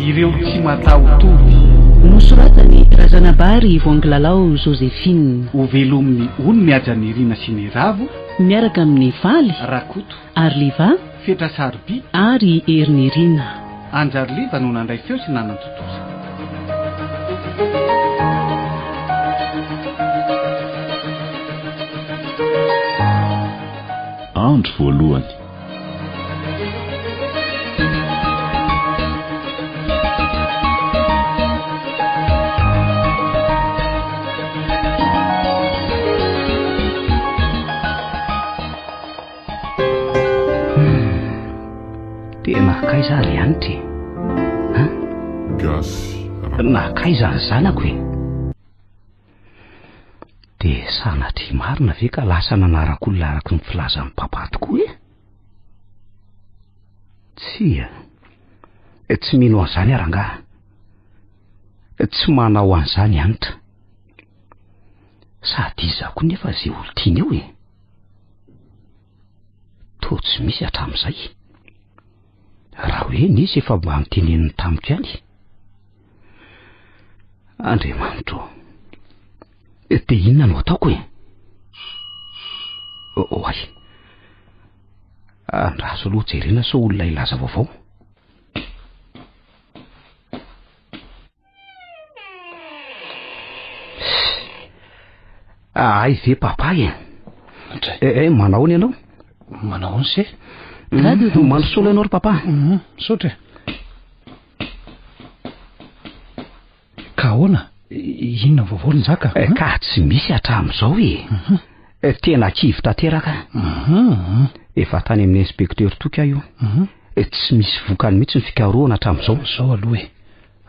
ireo tsy matahotoly nosoratany razanabary voangilalao Joséphine ho velomin'ny ony miajany irina sy ny ravo miaraka amin'ny valy rakoto arliva fetra sarobi ary erinirina anjariliva no nandray feo sy nanantotosa andro voalohany nakaiza ry anitry gasy nakaiza ny zanako e de sanatry marina ve ka lasa nanarak'olona araky ny filazan'ny papa tokoa tsy mino an'izany arangaha tsy manao an'izany anitra sady izako nefa zay olo tiany eo to tsy misy hatramin'izay raha hoe nisy efa mba miteneniny tamiko ihany Andriamanitro de inona no ataoko oay andraso aloha jerena so olona ilaza vaovao ay ve papa manao ny ianao manao ny se manosolo ianao ry papa sotra ka ahoana inona vaovao ny zaka ka tsy misy hatramin'izao tena kivy tanteraka efa tany amin'ny inspekteur toky aho io tsy misy vokany mihitsy ny fikaroana hatramin'izao zao aloha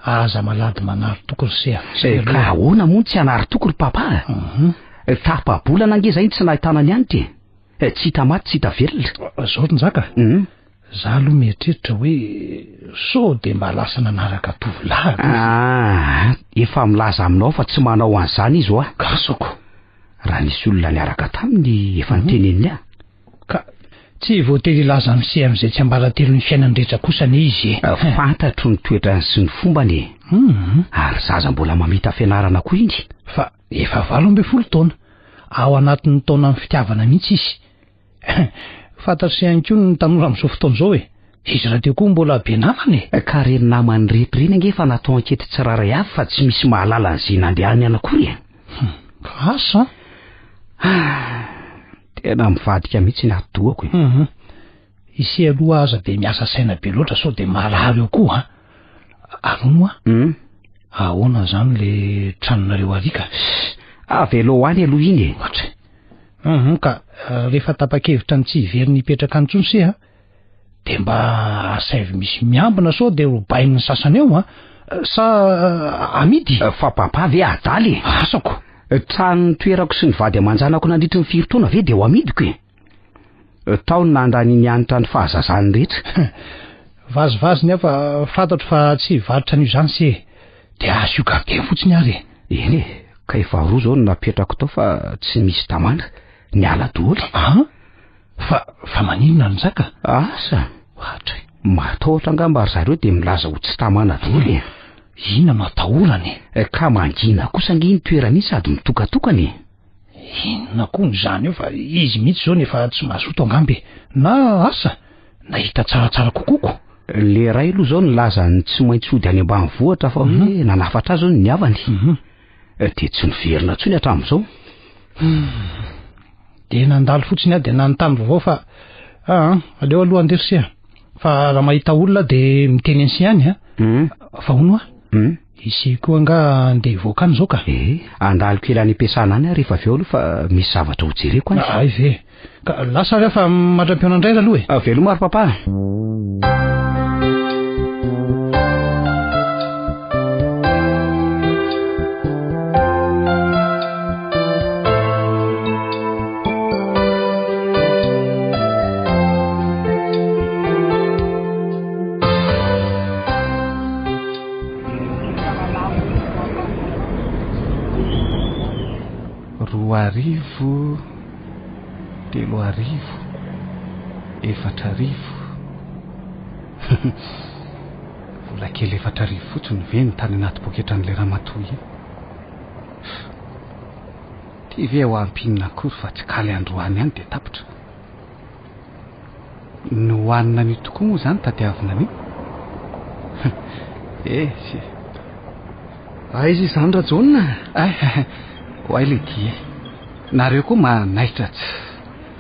aza malady manary tokony ka ahoana moa tsy hanary toko ry papa tapa-bolana ange zay tsy nahitana ny anity tsy hita maty tsy hita velona zao ny zaka za aloha mieritreritra hoe so de mba lasa nanaraka tovolahy efa milaza aminao fa tsy manao an'izany izy oa gasoko raha nisy olona niaraka taminy efa niteneniny ka tsy voatery ilaza am'se am'izay tsy ambaratelo ny fiainany rehetra kosa ne izy fantatro ny toetrany sy ny fombany ary zaza mbola mamita fianarana koa iny fa efa 12 taona ao anatin'ny taona amin'ny fitiavana mihitsy izy fantatro sy ihany koa ny tanora amin'izao fotoana izao izy raha teo koa mbola be namany ka reny namany rehetra reny ange efa natao ankety tsiraray avy fa tsy misy mahalala an'izay nandehany anakory asa tena mivadika mihitsy ny atodoako isy aloha aza de miasa saina be loatra sao de marary eo koa anono ahoana zany le tranonareo arika avelo hoany aloha iny ka rehefa tapa-kevitra ny tsy hiveriny hipetraka antsony se de mba asaivy misy miambina sao de robain'ny sasany eo sa amidy fa papa ve adaly asako trano toerako sy ny vady amanjanako nandritry ny 4 taona ve de ho amidiko taony nandrany ny anitra ny fahazazany rehetra vazivazy ny afa fantatro fa tsy varotra an'io zany se de azo io garde fotsiny ary eny ka efa roa zao no napetrako tao fa tsy misy tamana ny ala doly fa maninona ny zaka asa matahotra angamba ary zareo de milaza ho tsy tamana doly inona no atahorany ka mangina kosa nge ny toerany sady mitokatokany inona koa ny zany eo fa izy mihitsy zao nefa tsy mazoto angambe na asa nahita tsaratsara kokoko le ray aloha zao nilaza ny tsy maintsy ody any ambanivohitra fa hoe nanafatra zao ny avany de tsy niverina tsony hatramin'izao de nandalo fotsiny de nanontany vaovao fa aleo aloha andersia fa raha mahita olona de miteny an'si ihany fa hono isy koa nga andeha hivoakany zao ka andalo kely any ampiasana any rehefa aveo aloha fa misy zavatra ho jereko any ay ve ka lasa rehefa matram-piona indray aloha velo maro papa arivo, 3 arivo, 4 arivo, vola kely 4,000 fotsiny ve ny tany anaty poketra n'ilay ramatoa iny. Ty ve ho ampinina akory fa tsy kaly androany ihany dia tapitra. No hohanina an'io tokoa moa izany tadiavina an'io. Sy aiza izany Rajaona? ho ay le dia nareo koa manaitra tsy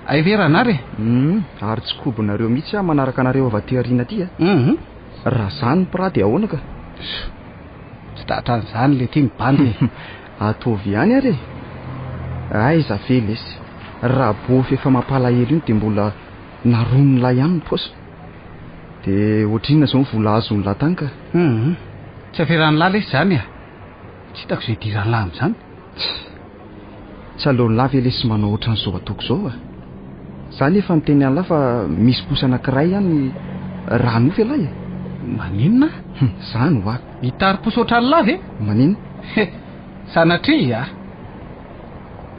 ay veranare. Ary tsy kobonareo mihitsy manaraka anareo avy aty aoriana aty. Raha zany ny pra dia ahoana ka? Tsy tatra an'izany le tia mibandy. Ataovy ihany ary. Aiza ve lesy, raha bofy efa mampalahelo iny dia mbola naronon'lay ihany ny posa. Dia ohatrinona izao ny vola azony latany ka? Tsy aferan'lahy lesy izany tsy hitako izay diran'lahy amin'izany. Tsy aleon'ny lahy ve lesy manao ohatran'izao atoko izao Zany efa niteny an'lahy fa misy posa anankiray ihany raha nofy alay. Maninona? Zany ho hitary posa ohatran'lahy ve? Maninona? Sanatria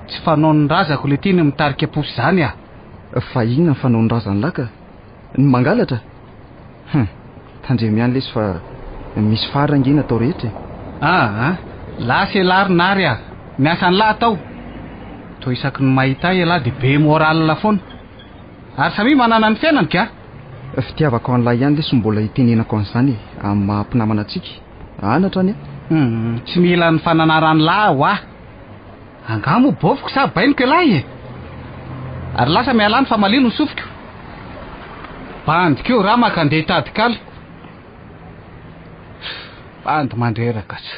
tsy fanao ny razako le tiany mitarika posy izany Fa inona ny fanao ny razany lahy ka? Ny mangalatra? Tandremy ihany lesy fa misy farangina atao rehetra. Lasy larinary miasa ny lahy atao. To isaky ny mahita lahy dia be moralina foana. Ary samy manana ny fiainany ka? Fitiavako an'lahy ihany lesy mbola hitenenako an'izany amin'ny mahampinamana antsika. Anatra any tsy mila ny fananarany lahy angamo bofiko sa bainiko lahy ary lasa mialany fa malino ny sofiko. Bandiko eo raha makandeha hitady-kaly. Bandy mandreraka tsy.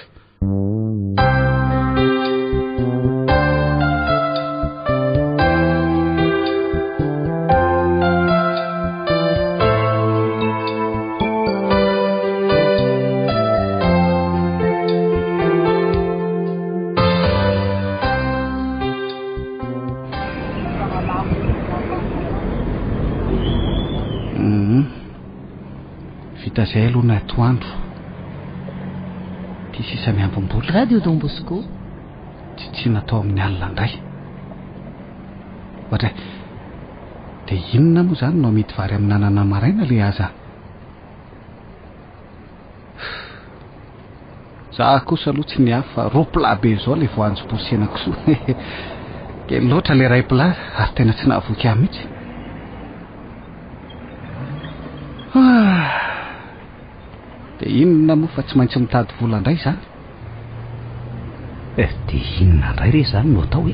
Vita izay aloha na atoandro ty sisa miambom-bola. Radio Don Bosco tsy natao amin'ny alina indray. Ohatra dia inona moa izany no mety vary amin'ny nanana maraina le aza. Za kosa aloha tsy niafy fa roapla be izao le voanjom-posenako soa. Kely loatra le ray pla ary tena tsy nahavoky ahy mihitsy. Dia inona moa fa tsy maintsy mitady vola indray za. Dia inona indray re zany no atao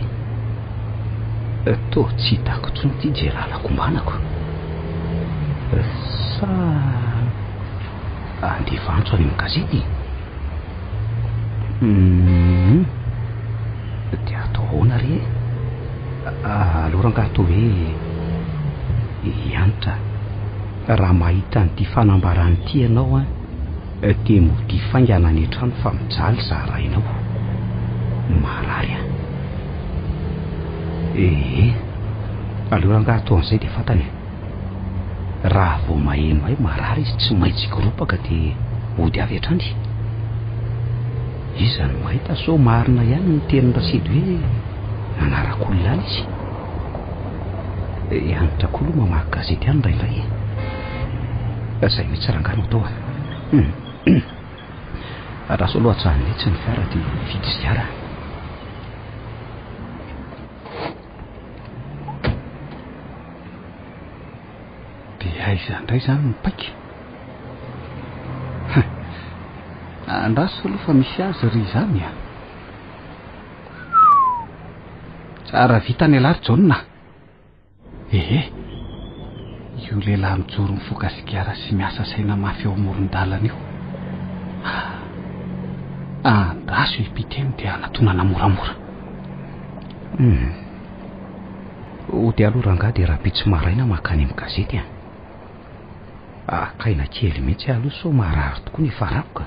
toa tsy hitako intsony ty je lalako ombanako. Sa andeha vantso any amin'ny gazety. Dia atao ahoana re? Alora angaha toa hoe ianitra raha mahita an'ity fanambarany ity ianao dia mody faingana any an-trano fa mijaly zarainao marary alora angaha toa an'izay dia fantany raha vao maheno hoe marary izy tsy maintsy goropaka dia mody avy hatrany. Izany mahita so marina ihany ny tenin'ny Rasidy hoe nanaraka-olona izy. Ianitra koa aloha mamaky gazety ihany indraindray. Izay mihitsy rangano atao raha so aloha hatsahany mihitsy ny fiara dia vity sy fiara. Dia aiza indray izany mipaika. Andraso aloha fa misy azy ry izany tsara vita ny alary jauna. Io lehilahy mijoro mifoka sigara sy miasa saina mafy eo amoron-dalana io. Andraso ipiteny dia anatonana moramora. Dia aloha rangaha dia raha pitsy maraina makany amin'ny gazety akaina kely mihitsy aloha so marary tokoa ny farakoka.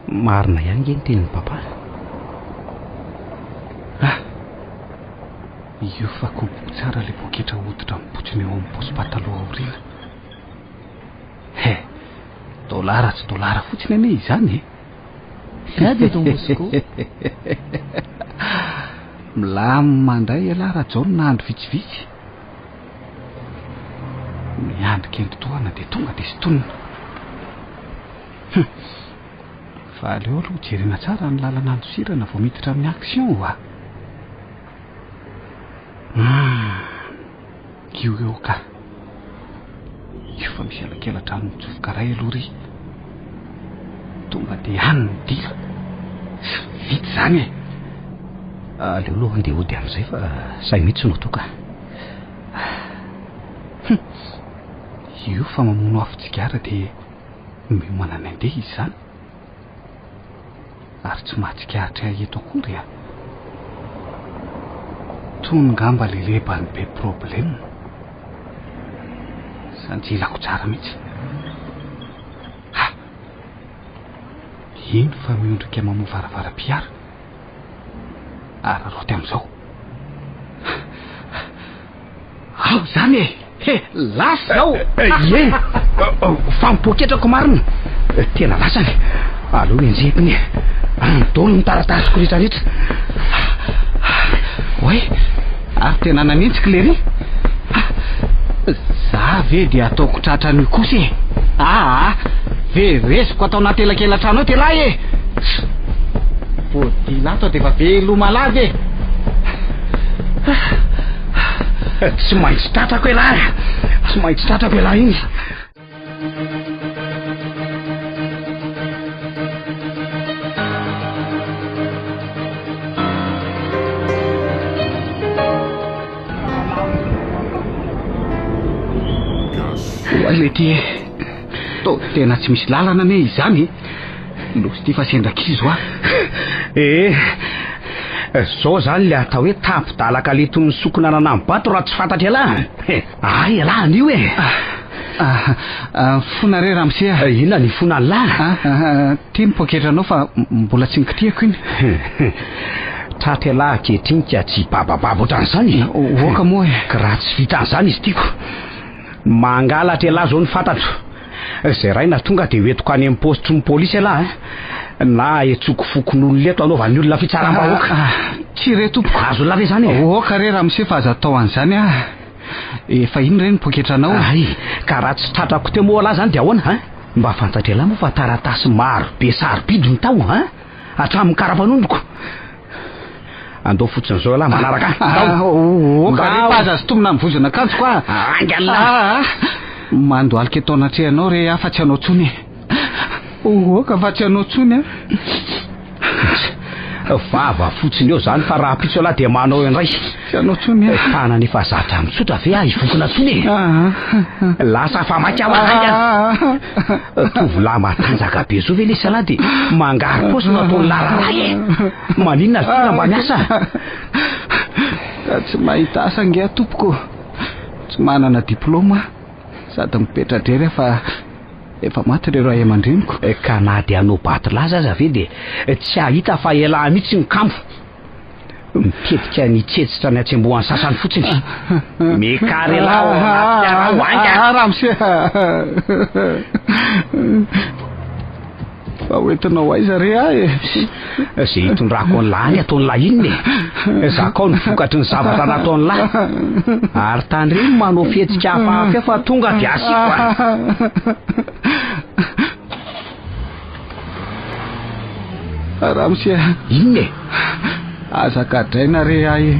Marina ihany nge ny tenin'ny papa. Io fa kobo tsara le poketra hoditra mipotsiny eo amin'ny posy pataloha aoriana. Dolara tsy dolara fotsiny ane izany Radio Don Bosco milamy mandray alara jaona andro vitsivitsy. Miandrika entotoana dia tonga dia sy tonina. fa aleo aloha jerena tsara ny lalana andosirana vao miditra amin'ny action a io eo ka io fa misy alakelatra ny mitsofoka ray aloha ry tonga dia hany ny dila vity zany e aleo aloha andeha hody amin'izay fa say mihitsy no toka io fa mamono afotsigara dia miomana ny andeha izy zany ary tsy mahatsikahatra eto akory a tongamba lelebany be problème sanjilako tsara mihitsy ino fa miondrika mamoa varavara-piara ary roty amin'izao ao zany e lasa zao e fampoketrako marina tena lasany aloha enjepiny dolo ny taratasiko rehetrarehetra oe ary tena nanentsika lery za ve dia ataoko tratrany kosa e ve resiko atao anaty elakelatrano eo telahy e vodilato dia efa velomalady e tsy maintsy tratrako elahy tsy maintsy tratrako elahy iny le ty to tena tsy misy lalana ane izany losy ty fa sendrakizo zao zany le atao hoe tampidalaka lety misokona nanambato raha tsy fantatry alahy ay alahy an'io fona re ramosea inona ny fona lahy ty mipoketranao fa mbola tsy nikitiako iny tratra alahy ankehitriny ka tsy babababa ohatran'izany oka moa ka raha tsy vita an'izany izy tiako mangalatra alahy zao ny fantatro zay raina tonga dia hoetiko any amin'ny postry ny polisy alahy na etsoko fokon'olona leto anaovany olona fitsaram-bahoaka tsy re tompoko azo lave zany oka re raha mise fa aza atao an'izany efa ino re ny poketranao ay ka raha tsy tratrako te moa alahy zany dia ahoana mba fantatry alahy moa fa taratasy maro be sarobidy ny tao hatramin'ny karapanondroko andao fotsiny zao alahy manaraka oka aza tomona mivozana akanjoko angala mandoalika eto anatrehanao re afa tsy anao tsony oka fa tsy anao tsony vava fotsiny eo zany fa raha pitso alahy dia manao indray tsy anao tsony tana nefa zatra mitsotra ve ivokona tsony lasa fa makaaa tovolahy matanjaka be zao ve lesy alahy dia mangary posy no ataony lararay maninona fina mba miasa ka tsy mahita asa nge tompoko tsy manana diplôma sady mipetra-drery fa efa maty rero ahay aman-dreniko ka na dia anao batilahy zaza ve dia tsy ahita fa elahy mihitsy ny kampo mitetika nitsetsitra ny atsembohan'ny sasany fotsiny mekary elahy ramose fa hoentinao aiza re ahy zay hitondrako ny lahy ataony lahy inny zakao ny vokatry ny zavatra nataony lahy ary tany reny manao fihetsika hafahafa fa tonga dia asiko ramose inny azakadraina re ahy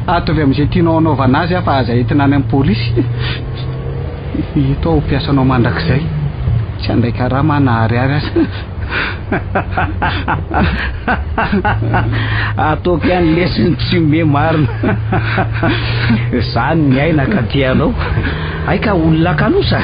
atovy amin'izay tianao anaovana azy fa aza entina any amin'ny polisy itao mpiasanao mandrakizay tsy andraika raha manahariary azy ataoko ihany lesiny tsy me marina zany ny aina ka tianao aika olona kanosa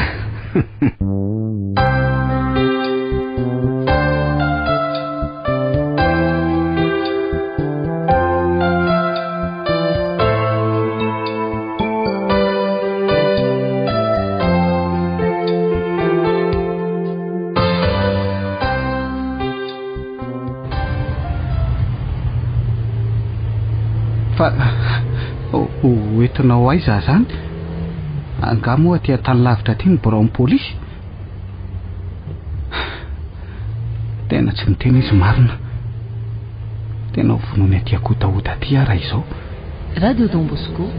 hoentinao aiza zany anga moa tia tany lavitra ty ny borao amin'ny polisy tena tsy niteny izy marina tena vonony atiakotaota ty raha izao Radio Don Bosco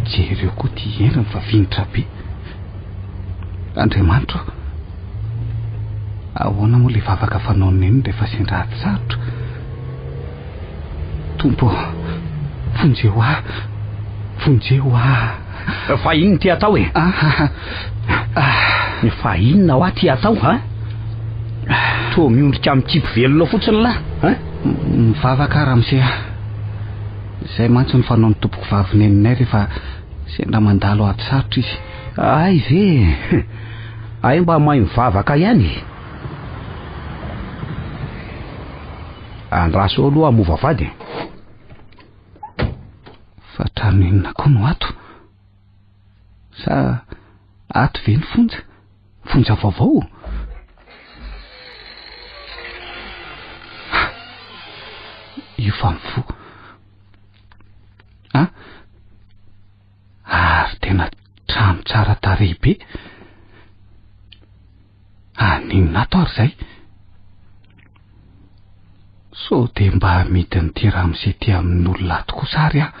jereo koa ty eniny fa vinitra be Andriamanitra ahoana moa le vavaka fanaonina eny rehefa sendraty sarotra. Tompo, vonjeo ah, vonjeo ah. Fa inona ty atao e? Fa inona ho ty atao ha? Toa miondrika amin'ny kibo velona fotsiny la mivavaka Ramose. Izay mantsy ny fanao ny tompoko vavineninay rehefa sendra mandalo ato sarotra izy. Ay ve, ay mba mahay mivavaka ihany. Andraso aloha mova vady. Fa trano inona koa no ato? Sa ato ve ny fonja? Fonja vaovao? Io fa mifo. Ary tena trano tsara tarehy be. Ninona ato ary zay? So de mba midiny ty Ramose ty amin'olona ato kosa ary ah.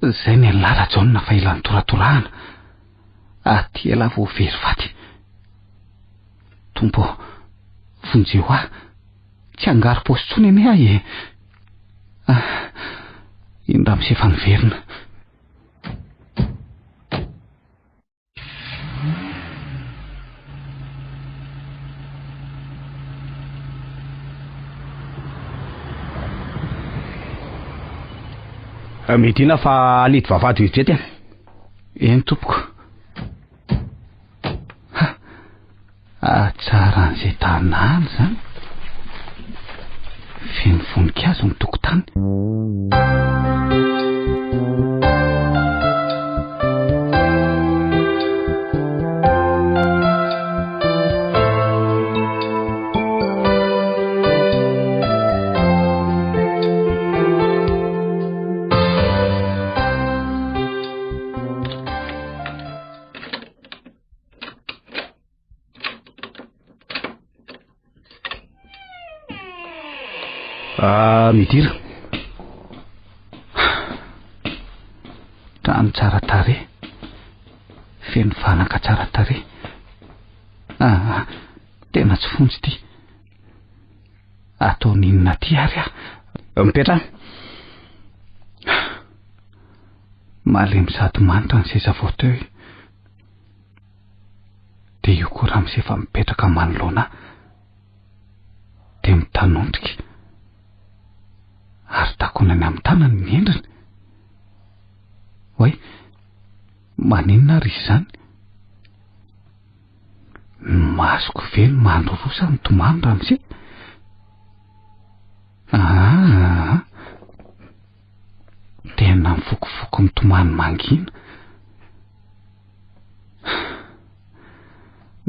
Zay ny lara John fa ilan'ny toratorahana. Aty ela vo very faty. Tompo, vonjeo ah. Tsy angary posy tsony ene ah e. Iny Ramose fa niverina. Mety ina fa alety vavady vetrety a? Eny tompoko. Tsara an'izay tanàna zany. Feno voninkazo ny tokotany. Midira. Trano tsara tarehy. Feno fanaka tsara tarehy. Tena tsy fonjy ty. Atao ninona ty ary ah? Mipetra. Malemy sady manitra ny seza fauteuil. De io koa Ramose fa mipetraka manoloana. De mitanondrika. Ary takonany amin'ny tanany ny endriny. Hoy, maninona ry izany? Masoko ve ny mandrorosa ny tomany Ramose? Tena mifokofoko ny tomany mangina.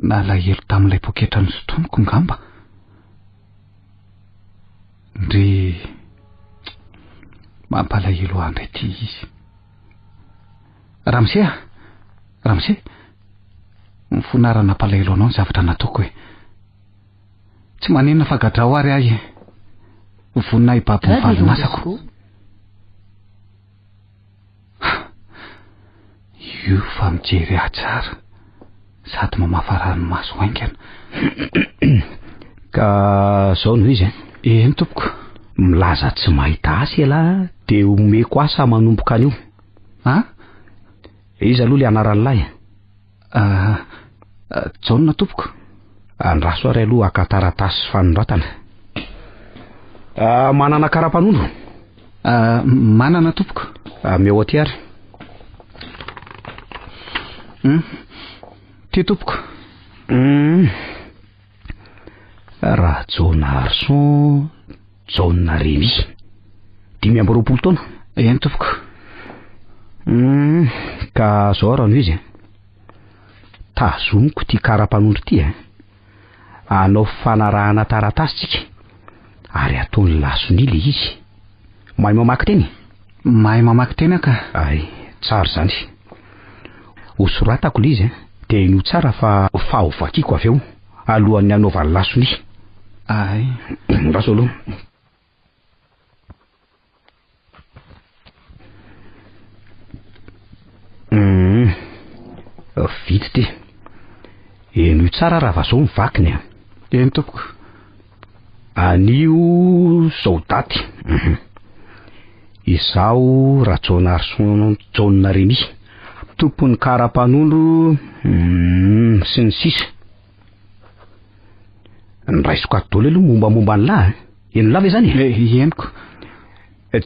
Nalahelo tamin'ilay poketra ny sotonoko ngamba. Ndry mampalahelo andray ty izy. Ramose ah, Ramose, mifonarana palahelo anao ny zavatra nataoko e. Tsy manina fa gadrao ary ahy. Vonina ibaby ny valimasako. Io fa mijery ahy tsara. Sady mamafara ny maso haingana. Ka zao no izy Eny tompoko. Milaza tsy mahita asy ela de omeko asa manomboka an'io. Izy aloha le anaran'ny lahy. John tompoko. Andraso ary aloha akataratasy fanondratana. Manana karapanondro? Manana tompoko. Meo aty ary. Ty tompoko. Raha John Arson, John Rémy, 5 taona. Eny tompoko. Ka zao rano izy tazomiko ty karapanondro ty anao fanarahana taratasy tsika ary ataony lasony le izy. Mahay mamaky teny? Mahay mamaky teny ka? Ay, tsara zany. Osoratako le izy de ino tsara fa fahovakiko avy eo alohan'ny anaovany lasony. Ay. Raso aloha. Vity ty. eno tsara raha va zao mivakiny a. Eny tompoko. Anio Saudaty. Izao Rajaonarson Remy, tompony karapanondro sy ny sisa. Ny raisiko ato daholo aloha mombamomba ny lahy. Eno lava zany? Eniko.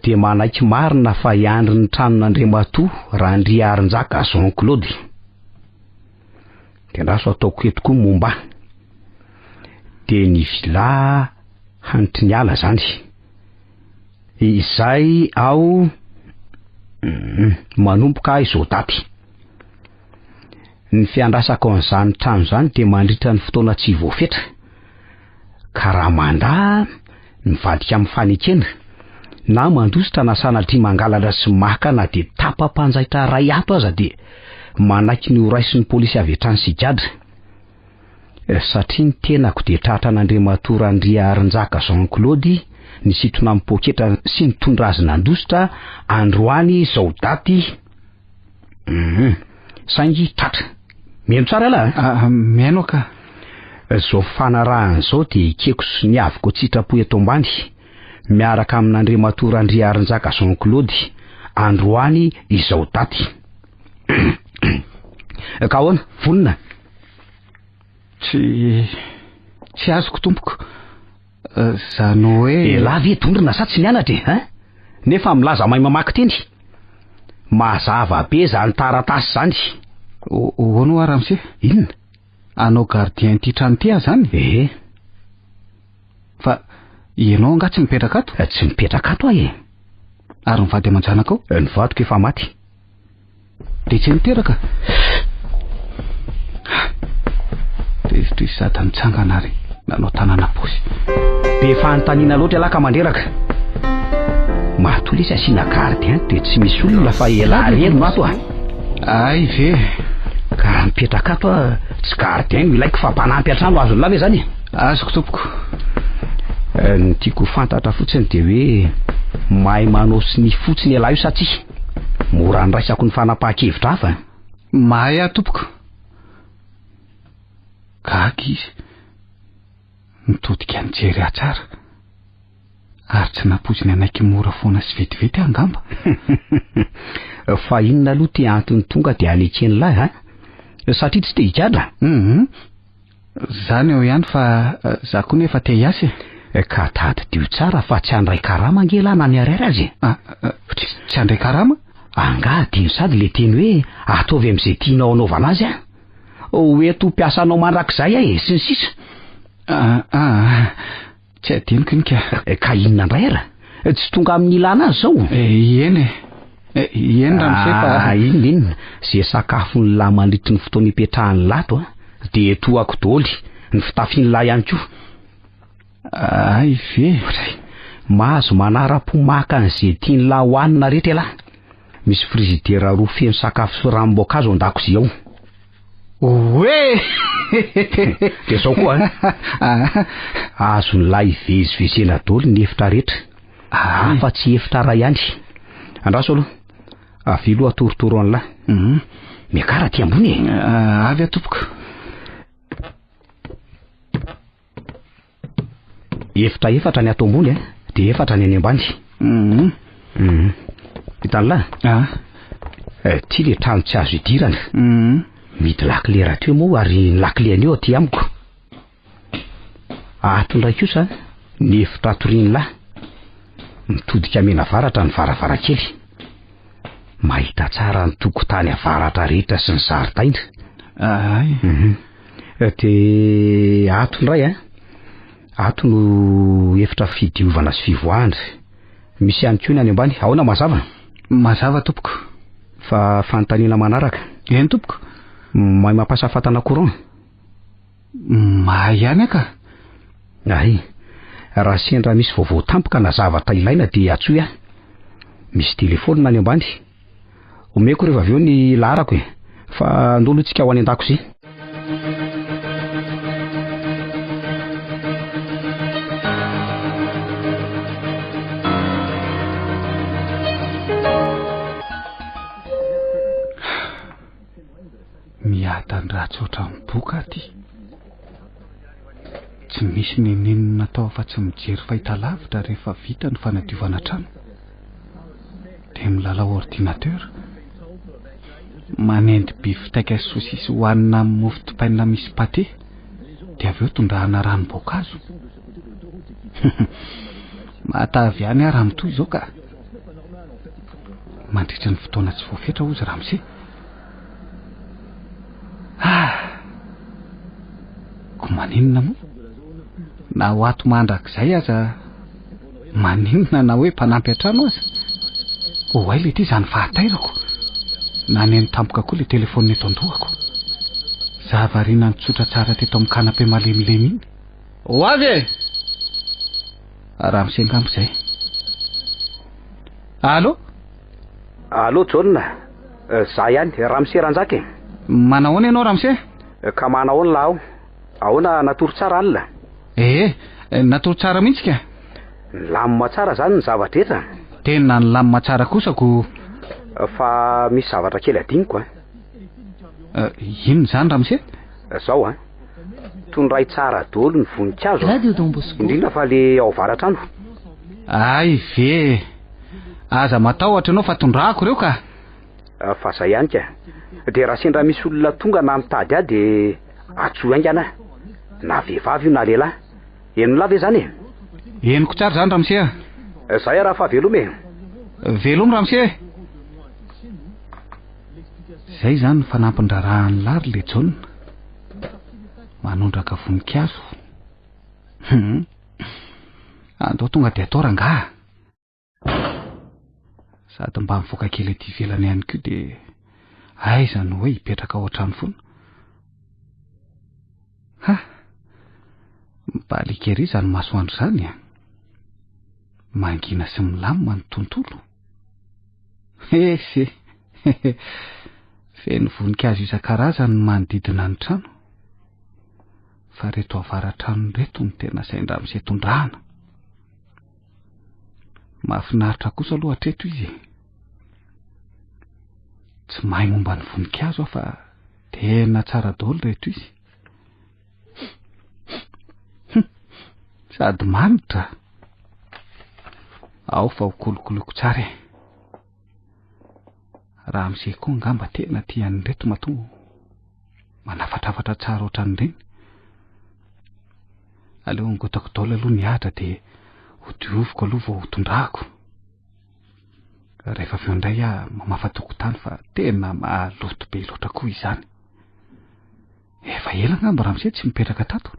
Dia manaiky marina fa hiandry ny tranon'Andriamatoa raha Andry Aronjaka Jean Claude. Dia raso ataoko eto koa momba. Dia ny vilà hanitry ny ala zany. Izay ao manomboka izao daty. Ny fiandrasako an'izany trano zany dia mandritra ny fotoana tsy voafetra. Ka raha mandà mivadika amin'ny fanekena na mandositra na sanatria mangalatra sy maka na dia tapa-panjaitra ray ato aza dia manaiky ny horaisy ny polisy avy hatrany Sigadra. Satria ny tenako dia tratran'Andriamatoa Andry Aronjaka Jean Claude ny sitona amin'ny poketra sy ny tondra azy nandositra androany izao daty. Saingy tratra. Meno tsara lahy? Meno ka. Zao fanarahan'izao dia ikeko sy ny aviko tsitrapo eto ambany miaraka amin'Andriamatoa Andry Aronjaka Jean Claude androany izao daty. Ka ahoana? Vonona? Tsy azoko tompoko. Zany hoe lavy tondrona sa tsy nianatra e? Nefa milaza mahay mamaky teny. Mazava be zany taratasy zany. Hoano a Ramose? Inona? Anao gardien ty trano ty zany? Fa ianao nga tsy mipetraka ato? Tsy mipetraka ato aho e. Ary mivady aman-janaka ao? Ny vadiko efa maty. Dia tsy miteraka? Rivotra sady mitsangana ary nanao tanana posy. Be fanontaniana loatra laha ka mandreraka. Matolisa asiana gardien dia tsy misy olona fa elarery no ato a. Ay ve. Ka mipetraka ato a tsy gardien no ilaiko fa mpanampy an-trano azo lava zany. Azoko tompoko. Ny tiako fantatra fotsiny dia hoe mahay manao sy ny fotsiny elahy io sa tsia. Mora niraisako ny fanapahan-kevitra hafa. Mahay a tompoko. Gaga izy mitodika nijery atsara ary tsy nampoziny anaiky mora foana sy vetivety angamba. Fa inona aloha ty antony tonga dia alekeny lahy satria tsy te higadra. Zany eo ihany fa za koa nefa te hiasy. Ka tadidio tsara fa tsy handray karama angela na ny arera azy. Tsy handray karama? Angady sady le teny hoe ataovy amin'izay tianao anaovana azy a. Hoeto mpiasanao mandrakizay ahy sy ny sisa. Tsy adiniko iny ka. Ka inona indray ara? Tsy tonga amin'ny ilana azy zao? Eny Ramose fa inona zay sakafo ny lahy mandritry ny fotoana ipetrahany lato dia toako daholo ny fitafiany lahy ihany koa. Ay ve. Mahazo manara-pomaka an'izay tiany lahy hohanina rehetra lahy. Misy frizidera roa feno sakafo sy ranom-boankazo an-dakozia ao. Oe! Dia zao koa azo ny lahy ivezivezena daholo ny efitra rehetra. Fa tsy efitra ray ihany. Andraso aloha. Avy aloha atorotoro an'lahy. Miakara ty ambony e. Avy atompoko. Efatra ny ato ambony dia efatra ny any ambany. Hitany lahy? Ty le trano tsy azo idirana. Midy lakile raha teo moa ary ny lakile anio aty amiko. Ato ndray kosa ny efitra atoriany lahy. Mitodika mena varatra ny varavarakely. Mahita tsara ny tokotany avaratra rehetra sy ny zaridaina. Dia ato ndray ato no efitra fidiovana sy fivoahana. Misy ihany koa ny any ambany. Ahoana mazava? Mazava tompoko. Fa fanontaniana manaraka. Eny tompoko. Mahay mampiasa fatana courant? Mahay ihany ka. Ay, raha sendra misy vaovao tampoka na zavatra ilaina dia atsoy aho. Misy telefônina any ambany. Omeko rehefa avy eo ny laharako fa andolotsika ho any an-dakozia. Miadan-dratsy tsotra ny boka aty. Tsy misy nenenina tao fa tsy mijery fahitalavitra rehefa vita ny fanadiovana trano. Dia milalao ordinateur. Manendy bifiteaka sy sosisy hohanina amin'ny mofo dipaina misy pâté. Dia avy eo tondrahana ranom-boankazo. Matavy ihany ary amin'ny toy izao ka. Mandritra ny fotoana tsy voafetra ozy Ramsey. Ko maninona moa? Na ho ato mandrakizay aza maninona na hoe mpanampy an-trano aza. Ay le ty izany fahatairako. Na neny tampoka koa le telefôny eto an-dohako. Zahavariana ny tsotra tsara teto amin'ny kanape malemilemy iny. Ho avy e! Ramsey ngambo izay. Allo? Allo John, za ihany Ramsey Ranjaka. Manahoana ianao Ramsey? Ka manahoana laho? Ahoana natory tsara alina? Natory tsara mihitsy ka. Lamima tsara zany ny zavatra. Tena ny lamima tsara kosako. Fa misy zavatra kely adiniko Inona zany Ramsey? Zao tondray tsara daholo ny voninkazo. Radio Don Bosco. Indrindra fa le ao avaratrano. Ay ve. Aza matahotra ianao fa tondrahako ireo ka. Fa zay ihany ka. Dia raha sendra misy olona tonga na mitady ahy dia atsoa haingana. Na vehivavy io na lehilahy. Eno lava zany. Eniko tsara zany Ramsey. Zay raha fa velomy. Velomy Ramsey. Zay zany ny fanampin-draharahan'ny lary le John. Manondraka voninkazo. Andao tonga dia atao rangaha. Sady mba mivoaka kely ety ivelany ihany koa dia aiza no hoe hipetraka ao an-trano foana. Mibaliaka ery izany masoandro izany mangina sy milamina ny tontolo. Feno voninkazo isan-karazany manodidina ny trano. Fa reto avara-trano reto ny tena saindra Ramsey tondrahana. Mahafinaritra kosa aloha hatreto izy. Tsy mahay momba ny voninkazo fa tena tsara daholo reto izy. Sady manitra. Ao fa ho kolokoloko tsara. Ramsey koa ngamba tena tian'ny reto mato manafatrafatra tsara ohatran'ireny. Aleo ngotako daholo aloha ny ahatra dia ho dioviko aloha vao ho tondrahako. Rehefa avy eo indray mamafa tokotany fa tena mahaloto be loatra koa izany. Efa ela ngamba Ramsey tsy mipetraka tato.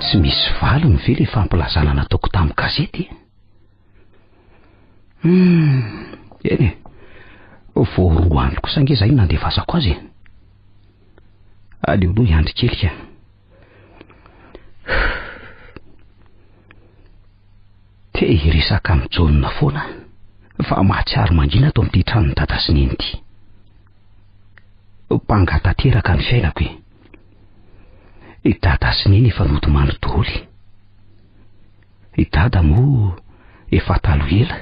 Tsy misy valony ve le fampilazana nataoko tamin'ny gazety? Eny vao roa andro kosa nge zay nandevasako azy. Aleo aloha hiandry kely ka. Te hiresaka amin'ny John foana fa mahatsiaro mangina ato amin'ity tranony dada sy neny ity. Mpangatanteraka ny fiainako I dada sy neny efa nodomandry daholo. I dada moa efa taloela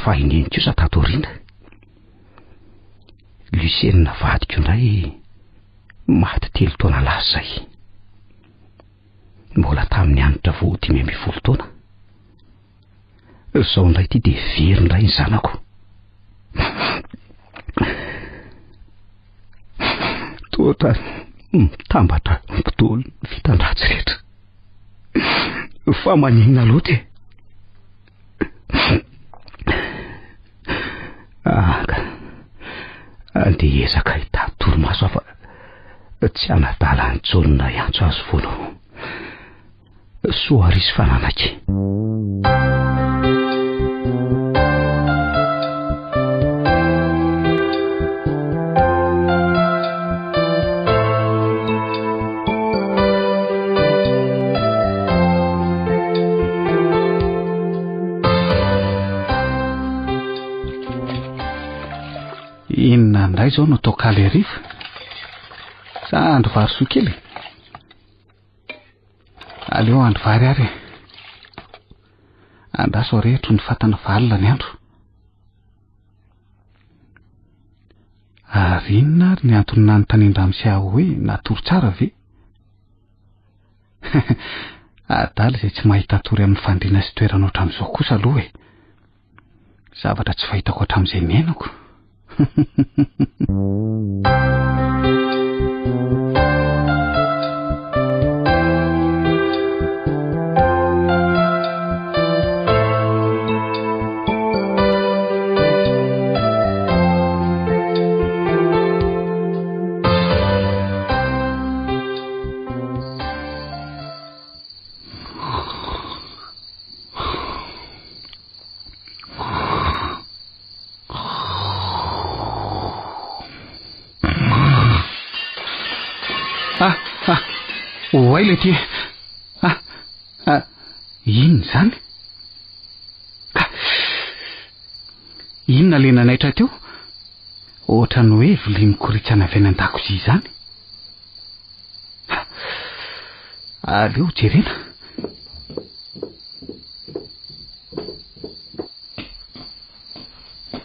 fa i neny kosa tatoriana. Lucienne vadiko indray maty 3 taona lasa zay. Mbola tamin'ny anitra vao 5 taona. Zao indray ty dia very indray ny zanako. Toa mitambatra mpitolo fitandratsy rehetra. Fa manina loatra. Andeha ezaka hitady toromaso fa tsy anadala ny John iantso azy foana. Soa risy fananaky. Inona ndray zao no atao kaly ariva sa andro vary soa kely? Aleo andro vary ary. Andraso rehetro ny fatana valona ny andro. Ary inona ary ny antony nanontaniana amin'sy aho hoe natoro tsara ve? Adala izay tsy mahita tory amin'ny fandriana sy toerana ohatran'izao kosa aloha e. Zavatra tsy fahitako hatramin'izay niainako. Oay le ty. Inona zany? Inona le nanaitra teo? Ohatrany hoe vilia mikoritsana avy any an-dakozia izany. Aleo jerena.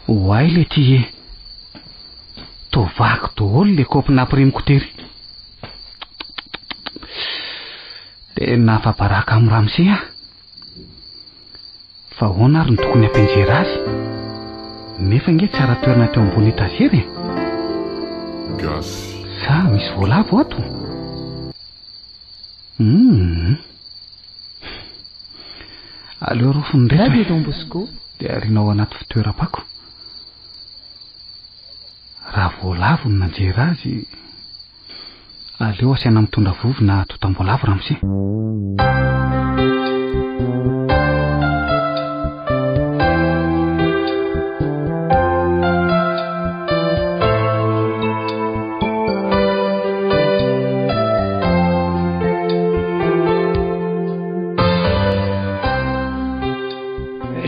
Oay le ty. Tovako daholo le kaopy nampirimiko tery. Tena afa-baraka amin'ny Ramsey a. Fa ahoana ary ny tokony ampianjera azy? Nefa nge tsara toerana teo ambony etazera e. Gasy. Sa misy voalavo ato? Aleo rofony rehetra. Radio Don Bosco. Dia arinao anaty fitoeram-pako. Raha voalavo ny nanjera azy, aleo asiana mitondra vovona totam-boalavo Ramsey.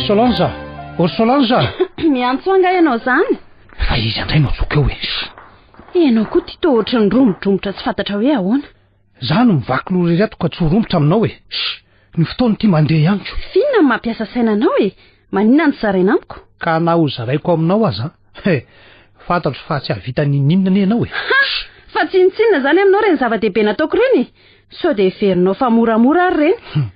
Solange, Solange. Miantso anga ianao zany? Fa izy andray no tsoka eo e. Ianao koa ty toa ohatry ny romodromotra tsy fantatra hoe ahoana. Za no mivaky loha reto ka tsy ho rombotra aminao e. Ny fotoana ty mandeha ihany ko. Finona mampiasa sainanao e. Maninona ny zaraina amiko? Ka na ho zaraiko aminao aza. Fantatro fa tsy havita ninona ne ianao e. Fa tsinitsinina zany aminao reny zava-dehibe nataoko reny. Sao de verinao fa moramora ary reny.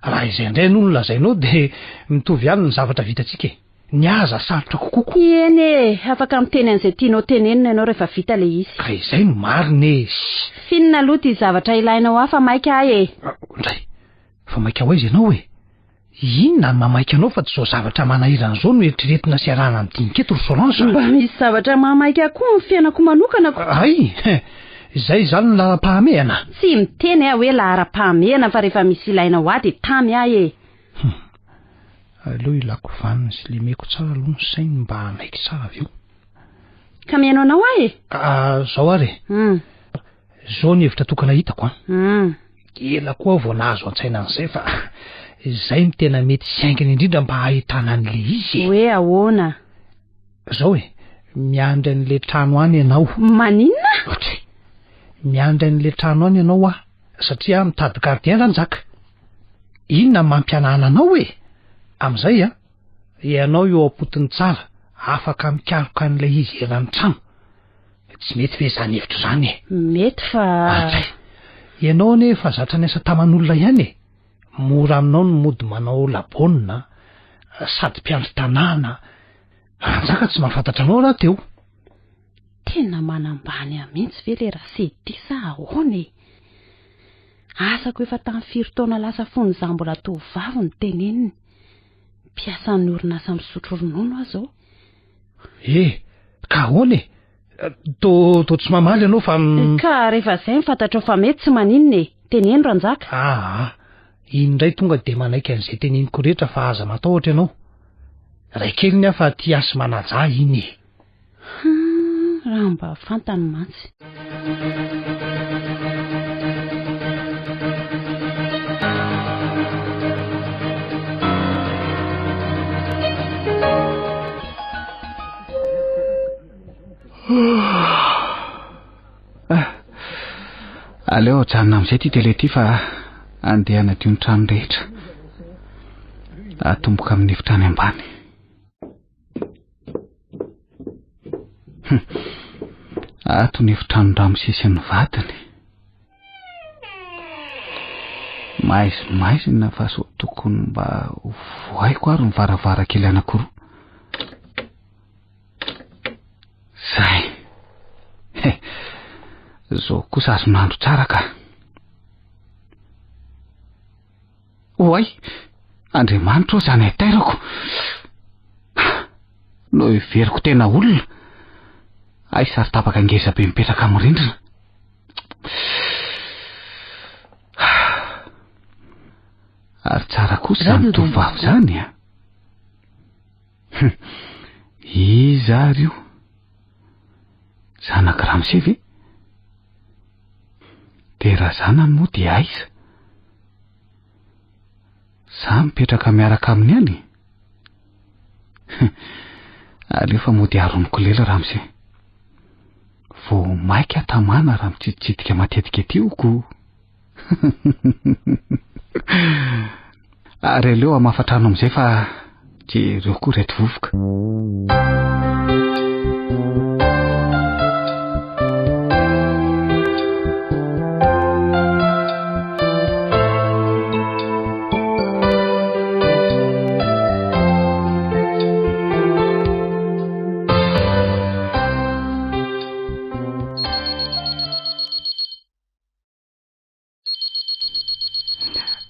Raha izay indray no lazainao de mitovy ihany ny zavatra vitantsika e. Ny aza sarotra kokoa. Eny e, afaka miteny an'izay tianao tenenina ianao rehefa vita le izy. Ka izay no marina e. Finona aloha ty zavatra ilainao hafa maika ahy e. Ndray, fa maika ho aiza ianao e. Inona ny mamaika anao fa tsy zao zavatra manahiran'izao no eritreretina sy arahana amin'diniketo ry Solange. Mba misy zavatra mamaika koa ny fiainako manokanako. Ay, izay zany ny lara-pahamehana. Tsy miteny aho hoe lara-pahamehana fa rehefa misy ilainao ahy de tamy ahy e. Aleo ilako vanina sy lemeko tsara aloha ny sainy mba hamaiky tsara avy eo. Ka mihaino anao ahy e? Zao ary. Zao ny hevitra tokana hitako ela koa vao nahazo an-tsaina an'izay fa izay ny tena mety sy aingina indrindra mba hahitana an'le izy. Hoe ahoana? Zao e, miandry an'le trano any ianao. Maninona? Miandry an'le trano any ianao satria mitady gardien ranjaka. Inona mampianana anao e? Am'izay ianao eo ampotony tsara, afaka mikaroka an'ilay izy erany trano. Tsy mety ve zany hevitro zany e? Mety fa... Ianao ne fa zatra ny asa taman'olona ihany e. Mora aminao no mody manao labonina, sady mpiandry tanàna. Ranjaka tsy mahafantatra anao raha teo. Tena manambany ahy mihitsy ve le rasedy ty sa ahoana e? Asako efa tamin'ny 4 taona lasa fony za mbola tovavy ny teneniny. Mpiasa ny orinasa misotro ronono aho zao. Ka ahoana e? To tsy mamaly ianao fa... Ka rehefa zay mifantatra fa mety tsy maninona e. Teneno ranjaka. Indray tonga de manaiky an'izay teneniko rehetra fa aza matahotra ianao. Ray kely ny afa ty asy manaja iny e. Raha mba fantany mantsy. Aleo janona amin'izay ty tele ty fa andehana dio ny trano rehetra atomboka amin'ny efitra any ambany. Ato ny efitrano Ramosesy ny vadiny. Maizina fa so tokony mba voaiko ary ny varavarakely anankiroa. Zay. Zao kosa azonandro tsara ka. Oay, Andriamanitra zany atairako. No iveriko tena olona. Ay sary tapaka ngeza be mipetraka amin'ny rindrina. Ary tsara kosa zany tovavy zany a. Iza ary io? Zanak Ramose ve? De raha zanany moa dia aiza? Za mipetraka miaraka amin'ny any. Alefa mody aronoko lela Ramose. Vao maika tamana raha mitsititsidika matetika etioko. Ary aleo amafatrano amin'izay fa jereo koa reto vovoka.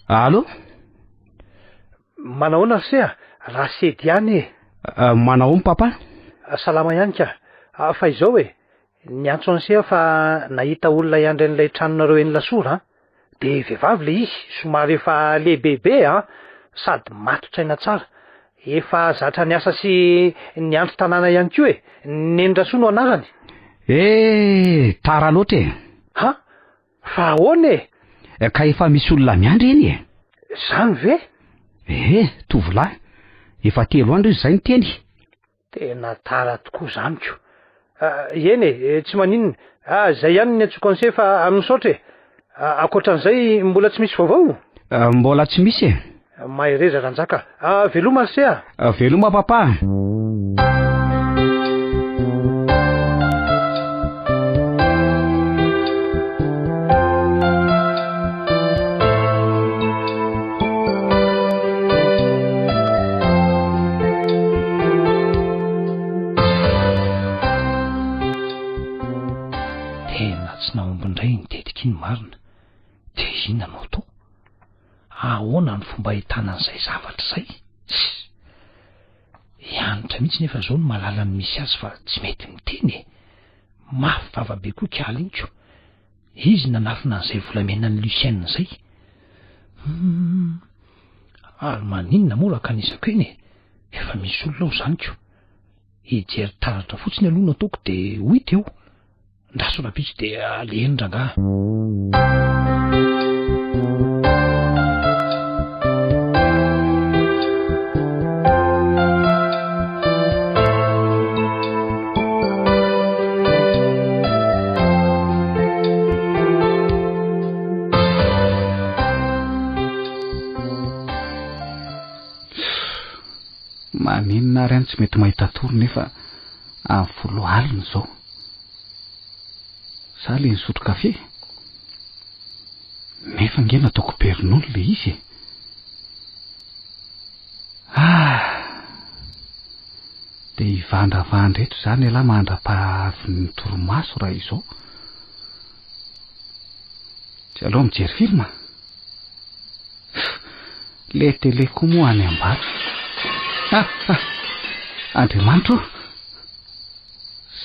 Alo? Manahoana Rsea? Raha sedy ihany e. Manahoana papa? Salama ihany ka. Fa izao e, ny antso Rsea fa nahita olona iandry an'ilay tranonareo eny Lasora, de vehivavy le izy, somary efa lehibebe sady matotraina tsara. Efa zatra ny asa sy ny andro tanàna ihany koa e. Nendrasoa no anarany. Tara loatra e. Ha? Fa ahoana e? Ka efa misy olona miandry eny e. Zany ve? Tovolahy. Efa 3 andro izy zay ny teny. Tena tara tokoa zany ko. Eny e, tsy maninona. Zay ihany ny atsoko an'se fa amin'nisaotra e. Akoatran'izay mbola tsy misy vaovao? Mbola tsy misy e. Mahireza ranjaka. Veloma Rsea? Veloma papa. Marina. De inona no atao? Ahoana ny fomba ahitana an'izay zavatra izay? Hianatra mihitsy nefa zao ny mahalala ny misy azy fa tsy mety miteny e. Mafy vavabe koa kialinko. Izy nanafina an'izay volamena ny Lucienne izay. Ary maninona moa raha kanisako eny e? Efa misy olona ao zany ko. Hijery taratra fotsiny aloha no ataoko de ho hita eo. Ndaso rapitso de aleny rangaha. Maninona ary any tsy mety mahita toro nefa amin'ny 10 alina zao. Za le nisotro kafe. Nefa nge nataoko pernono le izy. De ivandravandra eto zany ala mandra-pahavin'ny torimaso raha izao. Tsy aloha mijery filma. Le tele koa moa any ambany. Andriamanitra.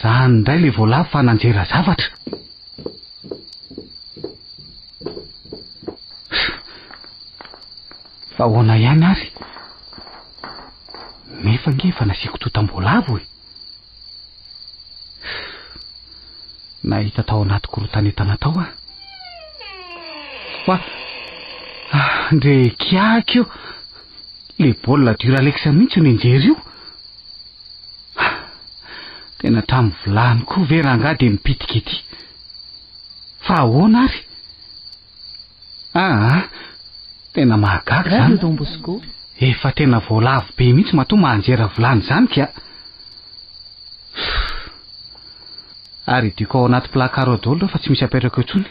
Zany indray le voalavo fa nanjera zavatra. Fa ahoana ihany ary? Nefa nge efa nasiako totam-boalavo e. Nahita tao anaty korotanetana tao a. Fa ndre kiaka io. Le baolina Duralex mihitsy ny injery io. tena tamin'ny volany koa ve rangah dia mipitika ity fa ahoana ary tena mahagaga Radio zany Don Bosco. efa tena voalavo be mihitsy matoa manjera volany zany ka ary diako ao anaty placard daholo fa tsy misy apetraka intsony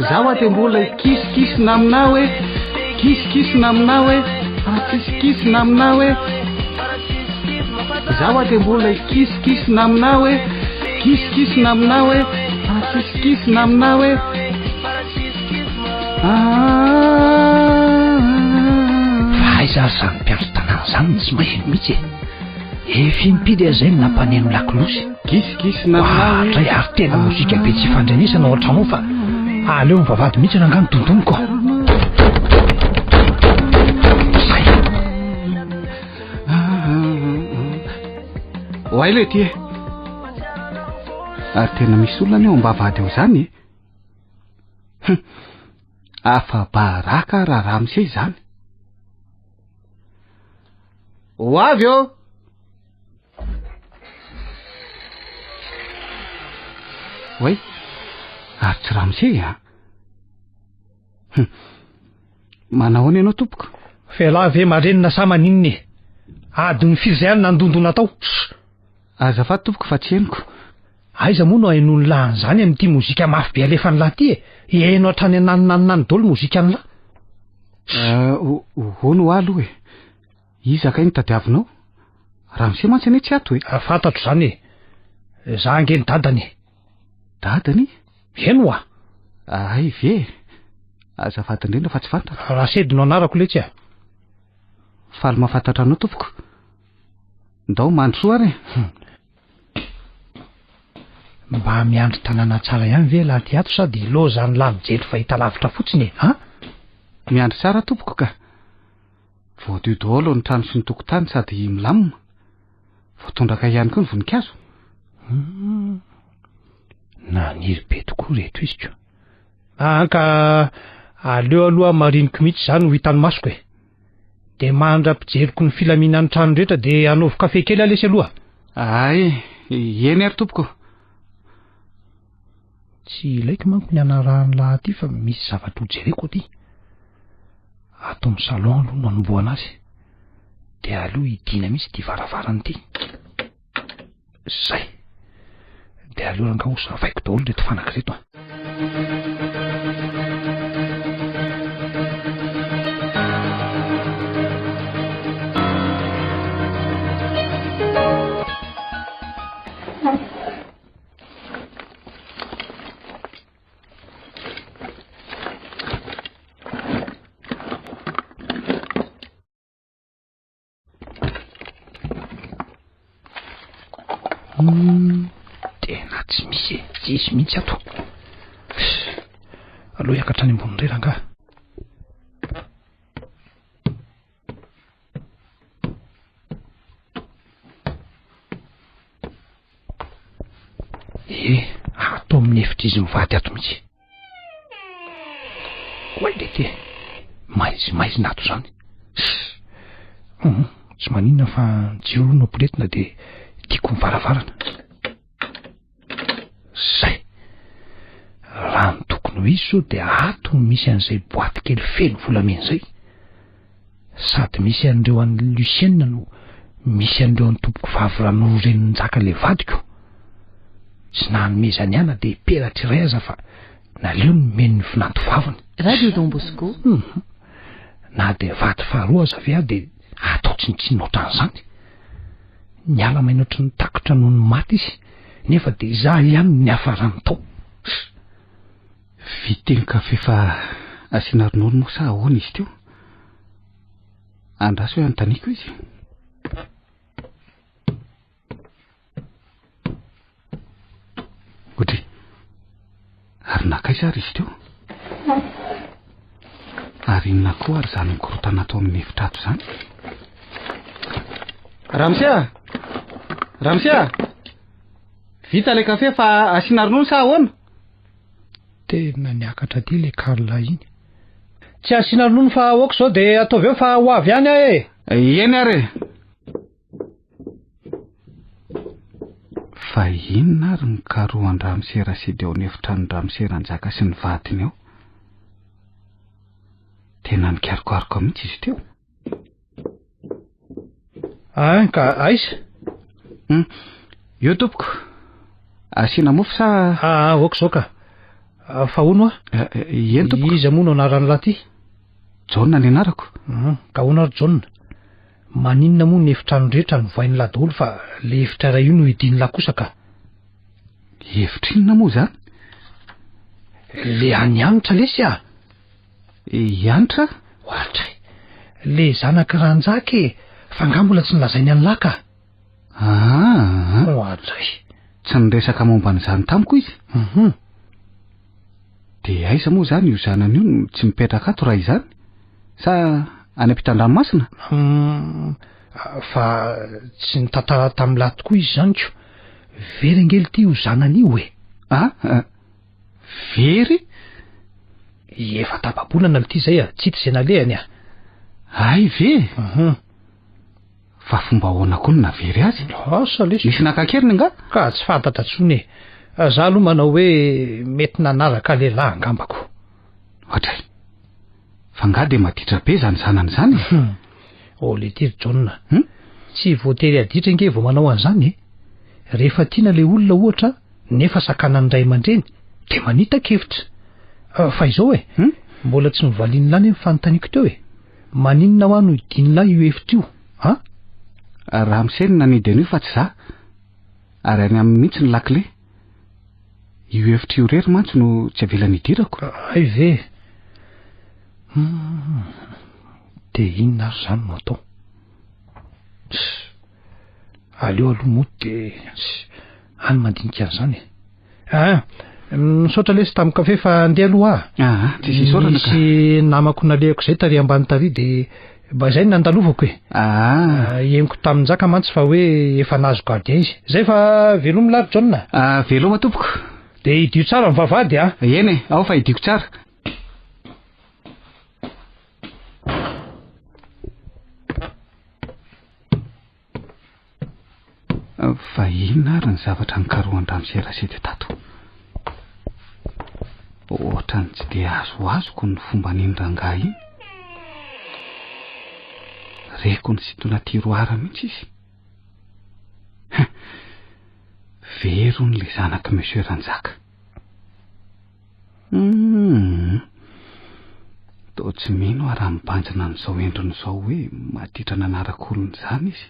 zaho aty mbola kisikisina aminao hoe kisikisina aminao hoe kisikisina aminao hoe zaho aty mbola kisikisina aminao hoe kisikisina aminao hoe kisikisina aminao hoe fa aiza zany mpiandro tanàna zany tsy maheno mihitsy efi mipidy azay ny nampaneno lakilosy kisikisina aminao ray ary tena mozika be tsy fandrenesana ohatra mo fa aleo mivavady mihitsy nangano tontoniko zay hoay le ty ary tena misy olona ny eo mbavady eo zany afa-baraka raha misy zany ho avy eo way ary tsy raha misy manahoana ianao tompoko fialahy ve marenina sa maninny adiny firy zay any nandondona tao azafady tompoko fa tsy henoko aiza moa no hainony lahany zany amin'ity mozika mafy be alefany lahy ty hainao hatrany ananinaniny daholo mozika any lahy hono ho aloha izakay ny tadiavinao raha misy mantsy ane tsy ato fantatro zany za angeny dadany dadany eno ay ve azafady indrindra fa tsy fantatra raha sedinao anarako le tsy faly mahafantatra anao tompoko ndao mandrosoa ary mba miandry tanàna tsara ihany ve laha ty ato sady lozany lahy mijery fahita lavitra fotsiny miandry tsara tompoko ka voadio daholo ny trano sy ny tokotany sady milamina voatondraka ihany koa ny voninkazo naniry be tokoa reto izy ko ka aleo aloha mariniko mihitsy zany ho hitany masoko de mandra-pijeriko ny filaminany trano rehetra de anaovy kafe kely alesy aloha ay eny ary tompoko tsy ilaiko manko ny anarahany laha ty fa misy zavatra hojereko aty ato amin'ny salon aloha no anomboana azy de aloha hidina mihitsy ty varavarany ity zay de aloha rangahosa vaiko daholo reto fanaky reto tena tsy misy tsisy mihitsy ato aloha hiakatra any ambony reranga ato amin'ny efitra izy mivady ato mihitsy oay le ty maizina ato zany tsy maninona fa jiro no ampiretina de tiako mivaravarana zay raha ny tokony ho izy so de ato misy an'izay boaty kely feno volamena zay sady misy an'ireo an'ny Lucienne no misy an'ireo an'ny tompoko vavy rano reninjaka le vadiko tsy nanomezany ana de peratra iray aza fa naleo ny meno ny finanto vaviny Radio Don Bosco na de vady faharoa aza ve de atao tsinitsiny ohatran'izany ny ala maina ohatry ny takotra noho ny maty izy nefa de za ihany ny afarany tao viteny kafe fa asiana ronono moa sa ahoana izy teo andraso hoe anontaniko izy ary nakaiza ary izy teo ary Ary inona koa ary zany mikorotana atao amin'ny efitrato zany? Ramsia, vita le kafe fa asiana ronono sa ahoana? Tena niakatra ty le Karla iny. Tsy asiana ronono fa aoka zao de ataovy eo fa ho avy ihany ahe. Eny ary. Fa inona ary mikarohan Ramsera sy deo ny efitrano Ramsera Njaka sy ny vadiny eo? Tena nikarikoariko mihitsy izy teo. Ka aiza? Io tompoko. Asiana mofo sa? Aoka zao ka. Fa hono Eny tompoko. Iza moa no anarany laha ty? John ny anarako. Ka hono ary John. Maninona moa ny efitrano rehetra no vohainy laha daholo fa le efitra iray io no idiny laha kosa ka. Efitrinona moa zany? Le any anitra lesy a. Ianitra? Ohatra. Le zanaka Ranjaka fa nga mbola tsy nilazainy an'lahy ka. Ohatra. Tsy niresaka momba an'izany tamiko izy. De aiza moa zany io zanany io no tsy mipetraka ato raha izany? Sa any ampitan-dranomasina? Fa tsy nitantara tamin'lahy tokoa izy zany ko. Very angely ty io zanany io e. Very? Efa tapabolana le ty zay tsy hita izay nalehany a. Ay ve? Fa fomba ahoana koa no navery azy? Asa lesy. Misy nankakeriny nga? Ka tsy fantatra tsony e. Za aloha manao hoe mety nanaraka lehilahy angambako. Ohatray. Fa nga de maditra be zany zanany zany. Le tiry John. Tsy voatery aditra nge vao manao an'izany e. Rehefa tiana le olona ohatra nefa sakanany ray aman-dreny de manita-kevitra. Fa izao e. Mbola tsy mivaliany lany amin'ny fanontaniako teo e. Maninona ho ano idiny lahy io efitra io? Ramseny nanidy an'io fa tsy za. Ary any amin'ny mihitsy ny lakile. Io efitra io rery mantsy no tsy avelany idirako. Ay ve. De inona ary zany no atao? Aleo aloha moa de any mandinika an'izany e. Misaotra lesy tamin'ny kafe fa andeha aloha tsy sisorana ka. Misy namako nalehako zay tary ambany tary de mba zay nandalovako e. Henoko tamin'ny Njaka mantsy fa hoe efa nahazo gardien izy. Zay fa velomy lary John. Veloma tompoko. De idio tsara ny vavahady a. Eny ao fa idiko tsara. Fa inona ary ny zavatra nikarohan Ramsera sy tato? Ohatrany tsy de azoazoko ny fomba nindrangah iny. Reko ny sitona tiroara mihitsy izy. Verony le zanaka Monsieur Ranjaka. Toa tsy mino ary mibanjina n'izao endriny izao hoe maditra nanarak'olona zany izy.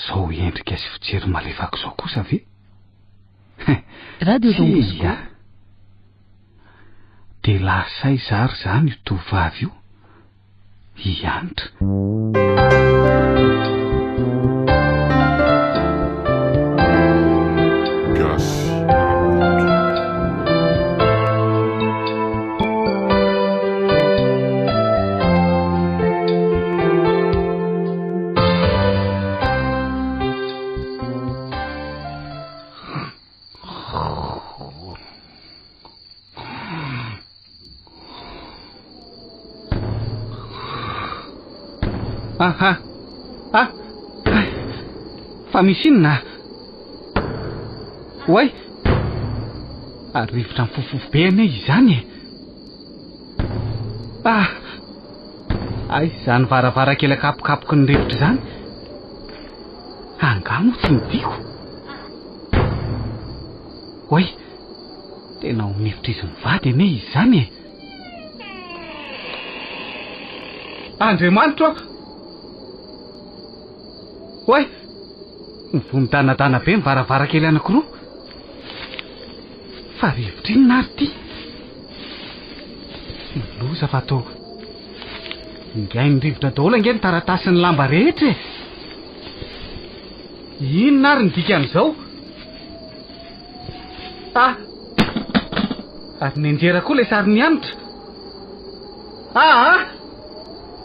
Zao endrika sy fijery malefaka zao kosa ve? Radio Don Bosco. De lasay zary zany io tovavy io. Ianitra. Fa misy inona? Oay, ary rivotra ny fofofo be ane izany e. Ay, zany varavarankely akapokapoky ny rivotra zany. Angamo tsy midiko. Oay, tena ho mifitra izy mivady ane izany e. Andriamanitra. Oay, mivonidanadana be mivaravarankely anankiroa. Fa rivotra inona ary ty? Loza fa to ingainy rivotra daholo ange ny taratasy ny lamba rehetra e. Inona ary ny dikan'izao? Ary nenjera koa le sary ny anitra.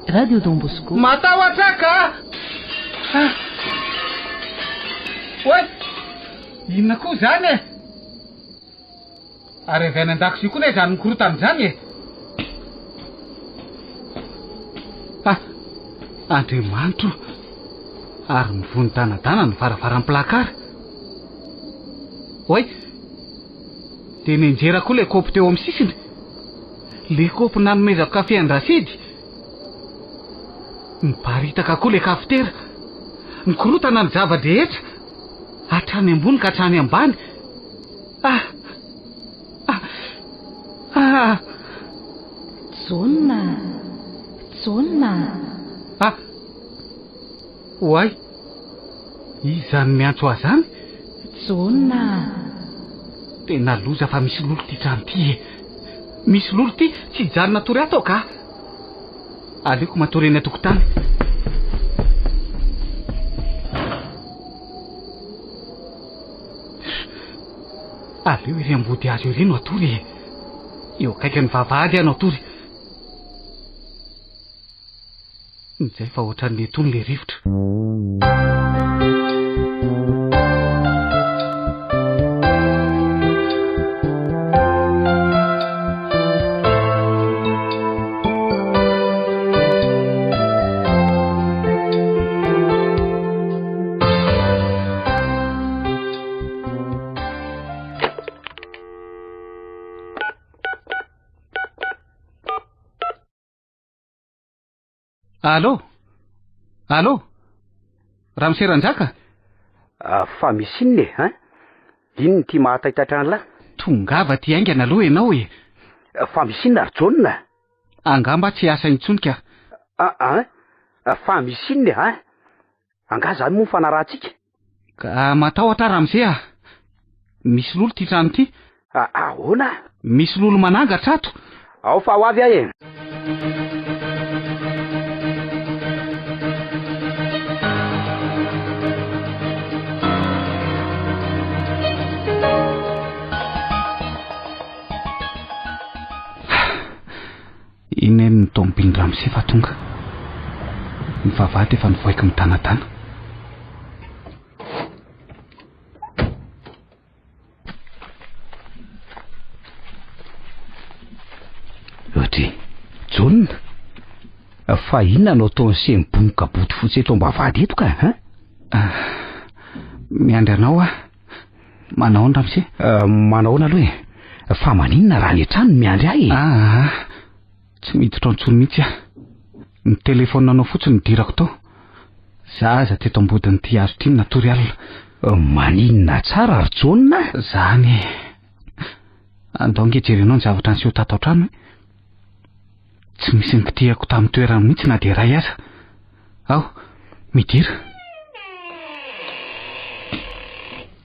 Radio Don Bosco. Matahotra ka! Oy! Inona koa zany e? Ary avy any an-dakozia koa lay zany mikorotana izany e. Andriamanitro, ary mivony danadana ny varavaran'ny plakara. Oy! Dia nenjera koa ilay kaopy teo amin'ny sisiny. Le kaopy nanomezako kafe an-drasidy. Miparitaka koa ilay kafitera. Mikorotana ny zava-drehetra. Hatrany ambony ka hatrany ambany. Jonna. Oay! Izany miantso azy zany? Jonna. Tena loza fa misy lolo ty trano ty e. Misy lolo ty tsy hijanona tory ato ka. Aleoko matory eny an-tokotany. Aleo ery ambody azy eo reno atory e. Eo akaiky ny vavahady anao atory. Izay fa ohatran'ny etony le rivotra. Allô? Ramose Ranjaka? Fa misy inona e, inona ty mahataitatrany lahy? Tongava ty aingana aloha ianao e. Fa misy inona ry Jonna? Angamba tsy asa intsony ka. Fa misy inona e, anga zany moa mifanarahantsika? Ka matahotra Ramose a. Misy lolo ty trano ty. Ahoana? Misy lolo manangatra ato. Ao fa ho avy ahy e. Ineny ny tomobily Ramose fa tonga. Ny vavahady efa nivoaka mitanatana. Ohatra Jonna, fa inona anao taon'ny semibonoka boty fotsy eto am-bavahady eto ka? Miandry anao Manao Ramose? Manaona aloha e. Fa maninona raha ny trano miandry ahy e? Tsy miditra antsony mihitsy ny telefonanao fotsiny dirako tao. Zaza teto ambodiny ty azo ty natory alina. Maninona tsara ry Jonna? Zany andao ngejerenao ny zavatra niseho tato an-trano. Tsy misy ny kitihako tamin'ny toerana mihitsy na dia ray aza. Ao, midira.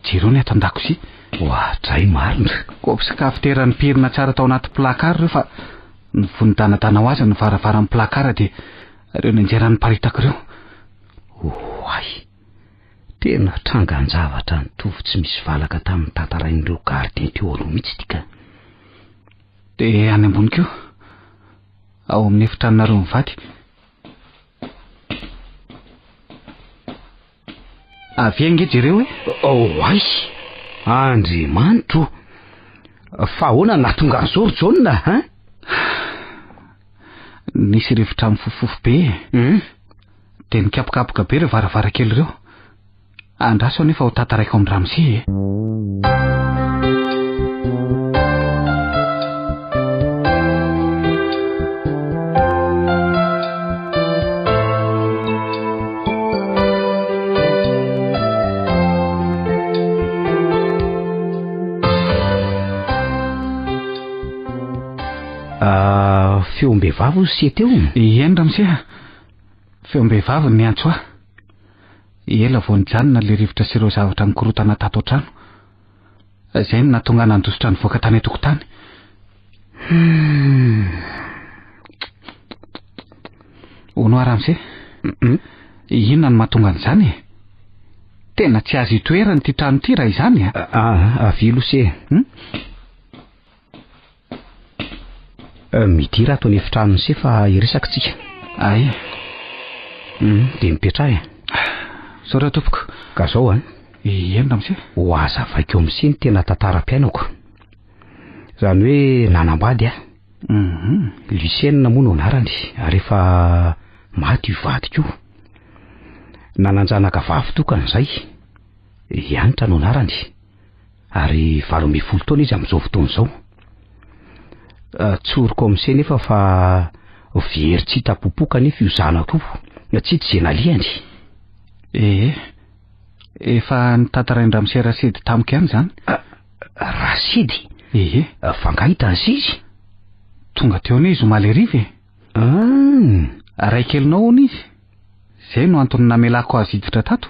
Jereo ny ato an-dakozia. Ohatray marina. Kaopy sy kafitera nipirina tsara tao anaty plakara ireo, fa ny vonidanadana ho azy ny varavaran'ny plakara dia ireo ny anjera niparitako ireo. Oay, tena trangan-javatra nitovy tsy misy valaka tamin'ny tantarain'ireo gardien teo aloha mihitsy tika. Dia any ambony keo, ao amin'ny efitranonareo mivady. Avy ange jereo e? Oay, Andriamanitro, fa ahoana nahatonga an'izao ry Jonna? Nisy rivotra mifofofo be dia nikapokapoka be ireo varavarakely ireo. Andraso anefa ho tantaraiko amin'ny Ramose Feom-behivavy sy teo? Eny Ramose, feom-behivavy niantso ahy. Ela vao nijanona le rivotra sy ireo zavatra mikorotana tato an-trano. Izay no nahatonga nandositra nivoaka tany an-tokotany. Hono Ramose? Inona no mahatonga an'izany? Tena tsy azo itoerany ty trano ty raha izany avy lose. midira ataony efitranony se fa iresaka tsika. Ay. Dia mipetraha Saora tompoko. Ka zao Eno amse? ho azavaiko amin'se ny tena tantaram-piainako. Zany hoe nanambady Lucienne moa no anarany ary efa maty io vadiko io. Nananjanaka vavy tokan'izay. Ianitra no anarany. Ary 20 taona izy amin'izao fotoana izao. Tsoriko amin'se nefa fa very tsy hitapopoka nefa io zanako io. Tsy jenaliany. Efa nitantaraindra amin'se Rasidy tamiko ihany zany. Rasidy? Fangahita azy izy? Tonga teo ny izy omaly ariva raikelinao hony izy. Zay no antony namelako azy hiditra tato.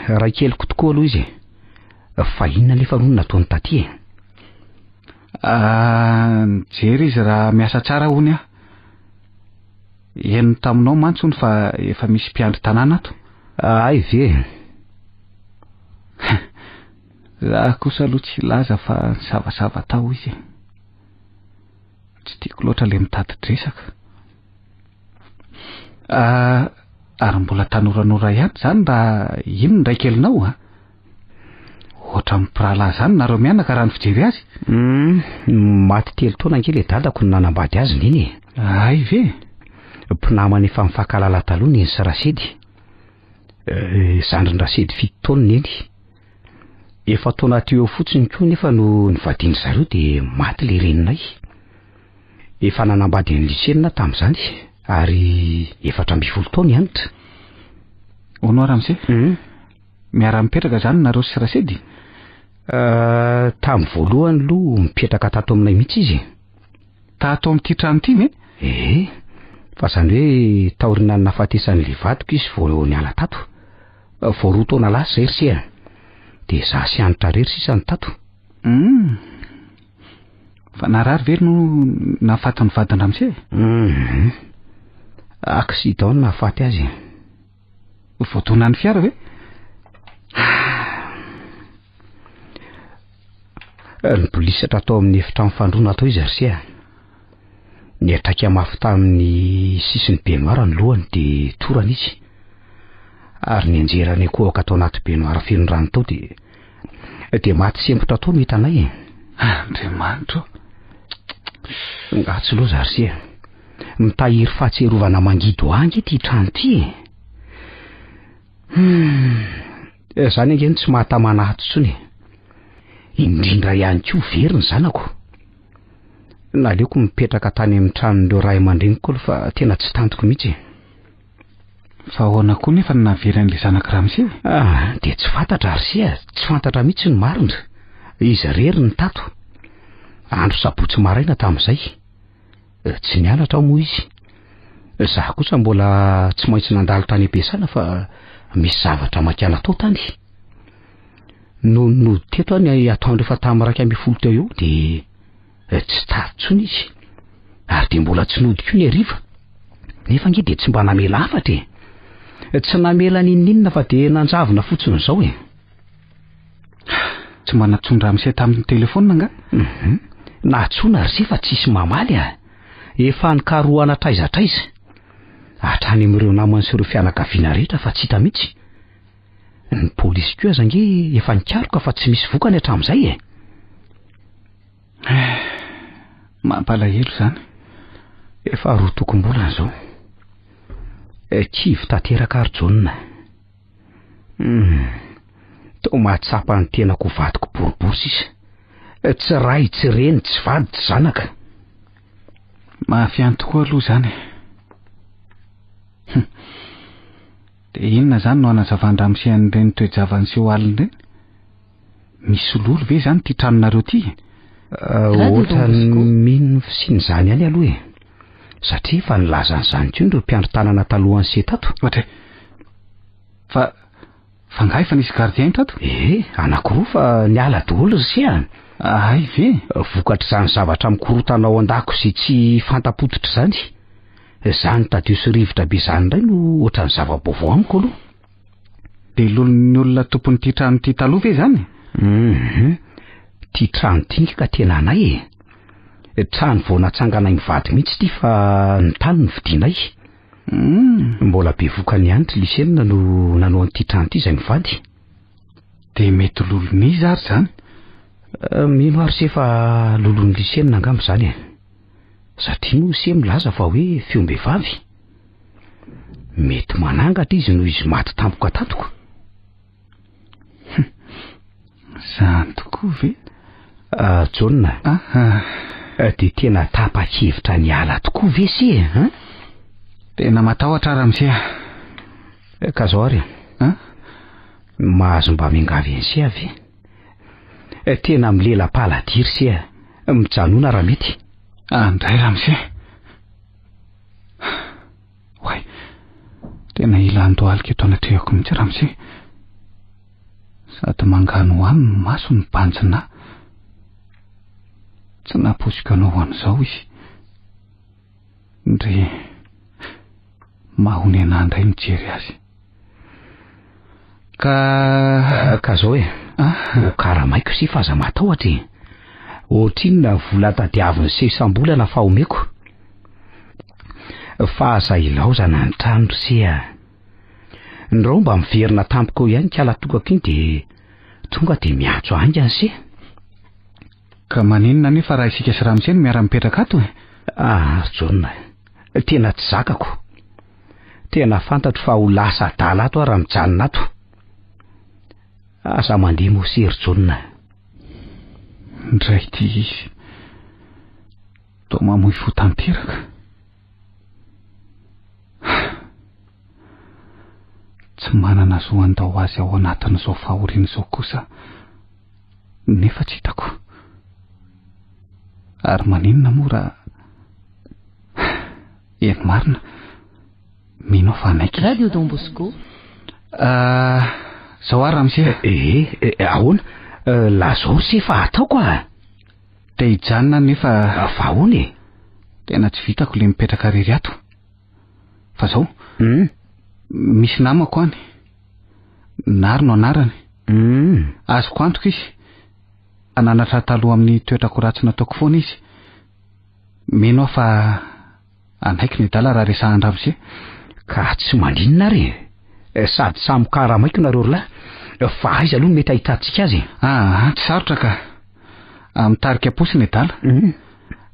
Raikeliko tokoa aloha izy. Fa inona nefa no nataony taty? Nijery izy raha miasa tsara hony aho. Eno taminao mantsony fa efa misy mpiandry tanàna ato. Ay ve. Zaho kosa aloha tsy laza fa savasava tao izy. Tsy tiako loatra le mitady-dresaka. Ary mbola tanoranora ihany zany raha ino ndraikelinao Ohatra mipirahalahy zany nareo mianaka raha ny fijery azy. Maty 3 taona angely dadako no nanambady azy niny. Ay ve. Mpinamana efa mifankalala taloha ny sy Rasidy. Zandriny Rasidy 7 taona neny. Efa taona teo fotsiny koa nefa no nivadiny zareo dia maty le reninay. Efa nanambady ny Lucienne tamin'izany ary 14 taona ianitra. Ono ara amse? Miara mipetraka zany nareo sy Rasidy? Tamin'ny voalohany aloha mipetraka tato aminay mihitsy izy. Tato amin'ity trano ity ve? Fa zany hoe taorina nahafatesan'le vadiko izy vao niala tato. Vao 2 taona lasa zay risia. Dia za sy anitra rery sisa ny tato. Fa narary ve no nahafaty ny vadiny amse? Accident no nahafaty azy. Voatona ny fiara ve? Nibolisatra tao amin'ny efitrano fandroana atao izy risia. Niatraka mafy tamin'ny sisiny benoara ny lohany dia torana izy. Ary nianjerany koaka tao anaty benoara feno rano tao dia maty sempotra tao no hitanay. Andriamanitra. Ngatsy loha zarisia. Mitahiry fahatserovana mangido angy ity trano ity. Zany angeny tsy mahatamana ato tsony. Indrindra ihany koa very ny zanako. Naleoko mipetraka tany amin'ny tranon'ireo ray aman-dreniko fa tena tsy tantiko mihitsy. Fa ahoana koa nefa navery an'ilay zanaka ramse? Dia tsy fantatra risia. Tsy fantatra mihitsy ny marina. Izy rery ny tato. Andro sabotsy maraina tamin'izay. Tsy nianatra moa izy. Zaho kosa mbola tsy maintsy nandalo tany am-piasana fa misy zavatra makiana tao tany. No teto ny atoandro efa tamin'ny 12 teo eo dia tsy tary tsony izy. Ary dia mbola tsy nody koa ny hariva. Nefa nge dia tsy mba namela afatra. Tsy namela ninninna fa dia nanjavona fotsiny izao Tsy manatsondra amin'se tamin'ny telefona nga? Nahatsona ry fa tsisy mamaly efa nikaroana traizatraiza. Hatrany amin'ireo namany sy ireo fianakaviana rehetra fa tsy hita mihitsy. Ny polisy koa aza nge efa nikaroka fa tsy misy vokany hatramin'izay Mampalahelo zany. Efa roa tokom-bolana zao. Kivy tanteraka ary John. Tao mahatsapa ny tenako vadiko boribory sisa. Tsy ray, tsy reny, tsy vady, tsy zanaka. Mahafiany tokoa aloha zany. Dia inona zany no anazavandra amin'se an'ireny toejavany sy oaliny ireny? Misy lolo ve zany ty tranonareo ty? Ohatra mino fisiny zany ihany aloha satria fa nilaza n'izany koa ireo mpiandry tanana talohan'ny se tato. Ohatra fa ngahy fa nisy gardien tato? Anankiroa fa niala daholo ry sia. Ay ve? Vokatra izany zavatra mikorotana ao an-dako izay tsy fantapototra izany. Izany tadio sy rivotra be izany indray no ohatran'ny zava-baovao amiko aloha. Dia lolon'ny olona tompon'ity trano ity taloha ve zany? Ty trano ity ka tena anay trano vao natsangana mivady mihitsy ity fa ny tany ny vidianay. Mbola be vokany ihany ty lycéenne no nanao an'ity trano ity izay mivady. De mety lolony izy ary zany? Mino ary se fa lolon'ny lycéenne angamba zany e. Satria no se milaza fa hoe fiombehivavy. Mety manangatra izy noho izy maty tampoka tatoko. Zany tokoa ve? John, de tena tapa-kevitra ny ala tokoa ve se e? Tena matahotra ramose. Ka zao ary mahazo mba mingavy ense avy. Tena milela-paladiry se mijanona raha mety. Andray ramose. Way, tena ila andohalika eto anatrehako mihitsy ramose. Sady mangano aminy maso ny banjina. Tsy naposika anao an'izao izy. Ndre mahony ana ndray mijery azy. Ka zao e. O karamaiko si fa aza matahotra e. Ohatrinona vola tadiaviny se isam-bolana fa omeko. Fa aza ilaozana ny trano se. Ndrao mba miverina tampoko ihany kala tokako iny de tonga de miatso angany se. Ka maninona nefa raha isika sy ramose no miara-mipetraka ato e? John, tena tsy zakako. Tena fantatro fa ho lasa adala ato raha mijanona ato. Aza mandeha mosery John. Ndray ty izy to mamoy fo tanteraka. Tsy manana zo andao azy ao anatin'izao fahorian'izao kosa nefa tsy hitako. Ary maninona moa raha eny marina mino fa anaiky. Radio Don Bosco. Zao ary ramose. Ahoana? La zao se fa ataoko a. Te hijanona nefa fa ahoana e? Tena tsy vitako le mipetraka rery ato. Fa zao misy namako any. Nary no anarany. Azoko antoka izy. Ananatra taloha amin'ny toetrako ratsy nataoko foana izy. Mino fa anaiky ny dala raha resahan ramose. Ka tsy maninona re. Sady samy karamaiko nareo rola. Fa aiza aloha mety ahitatsika azy. Tsy sarotra ka. Mitarika posiny dala.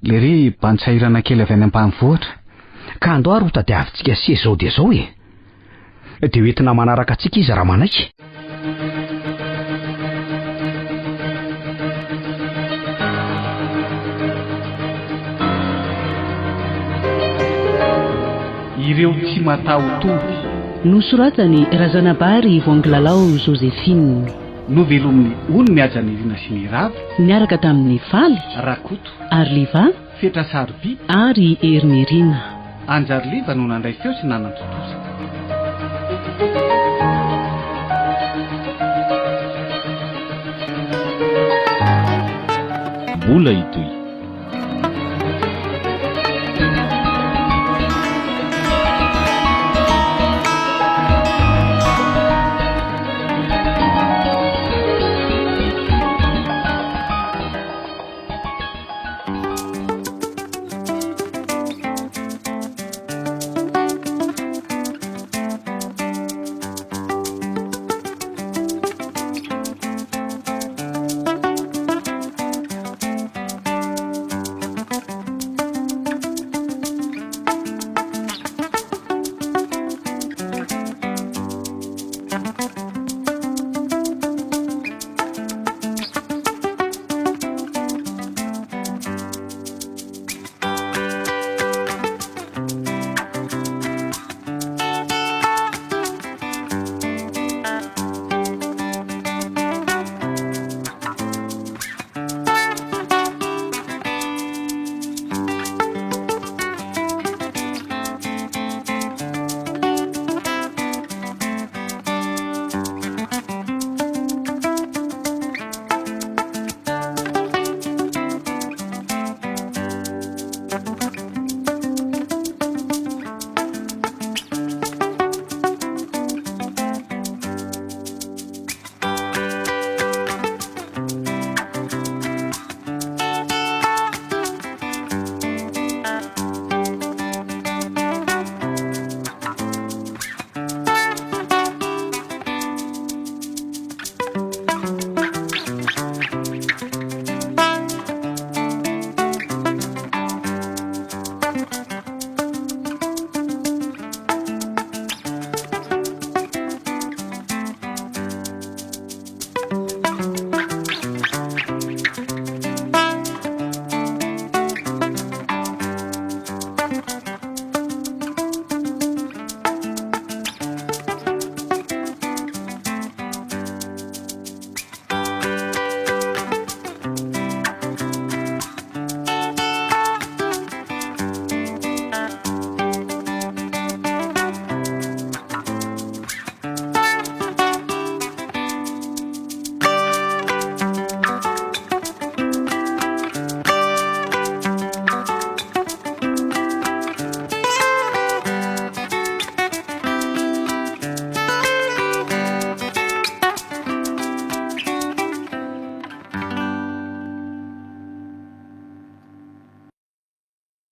Le ry bantsairana kely avy any ambanivohitra. Ka andao ary ho tadiavintsika se zao de zao e. De hoentina manaraka atsika izy raha manaiky. Ireo tsy matahotohy. Nosoratany Razanabary Voangilalao Joséphine. Novelomin'ny ony mihaja ny rina sy ny ravy. Niaraka tamin'ny Faly, Rakoto, Arliva, Fetra Sarby ary Ermirina. Anjarliva no nandray feo sy nanantotosa. Mbola itoy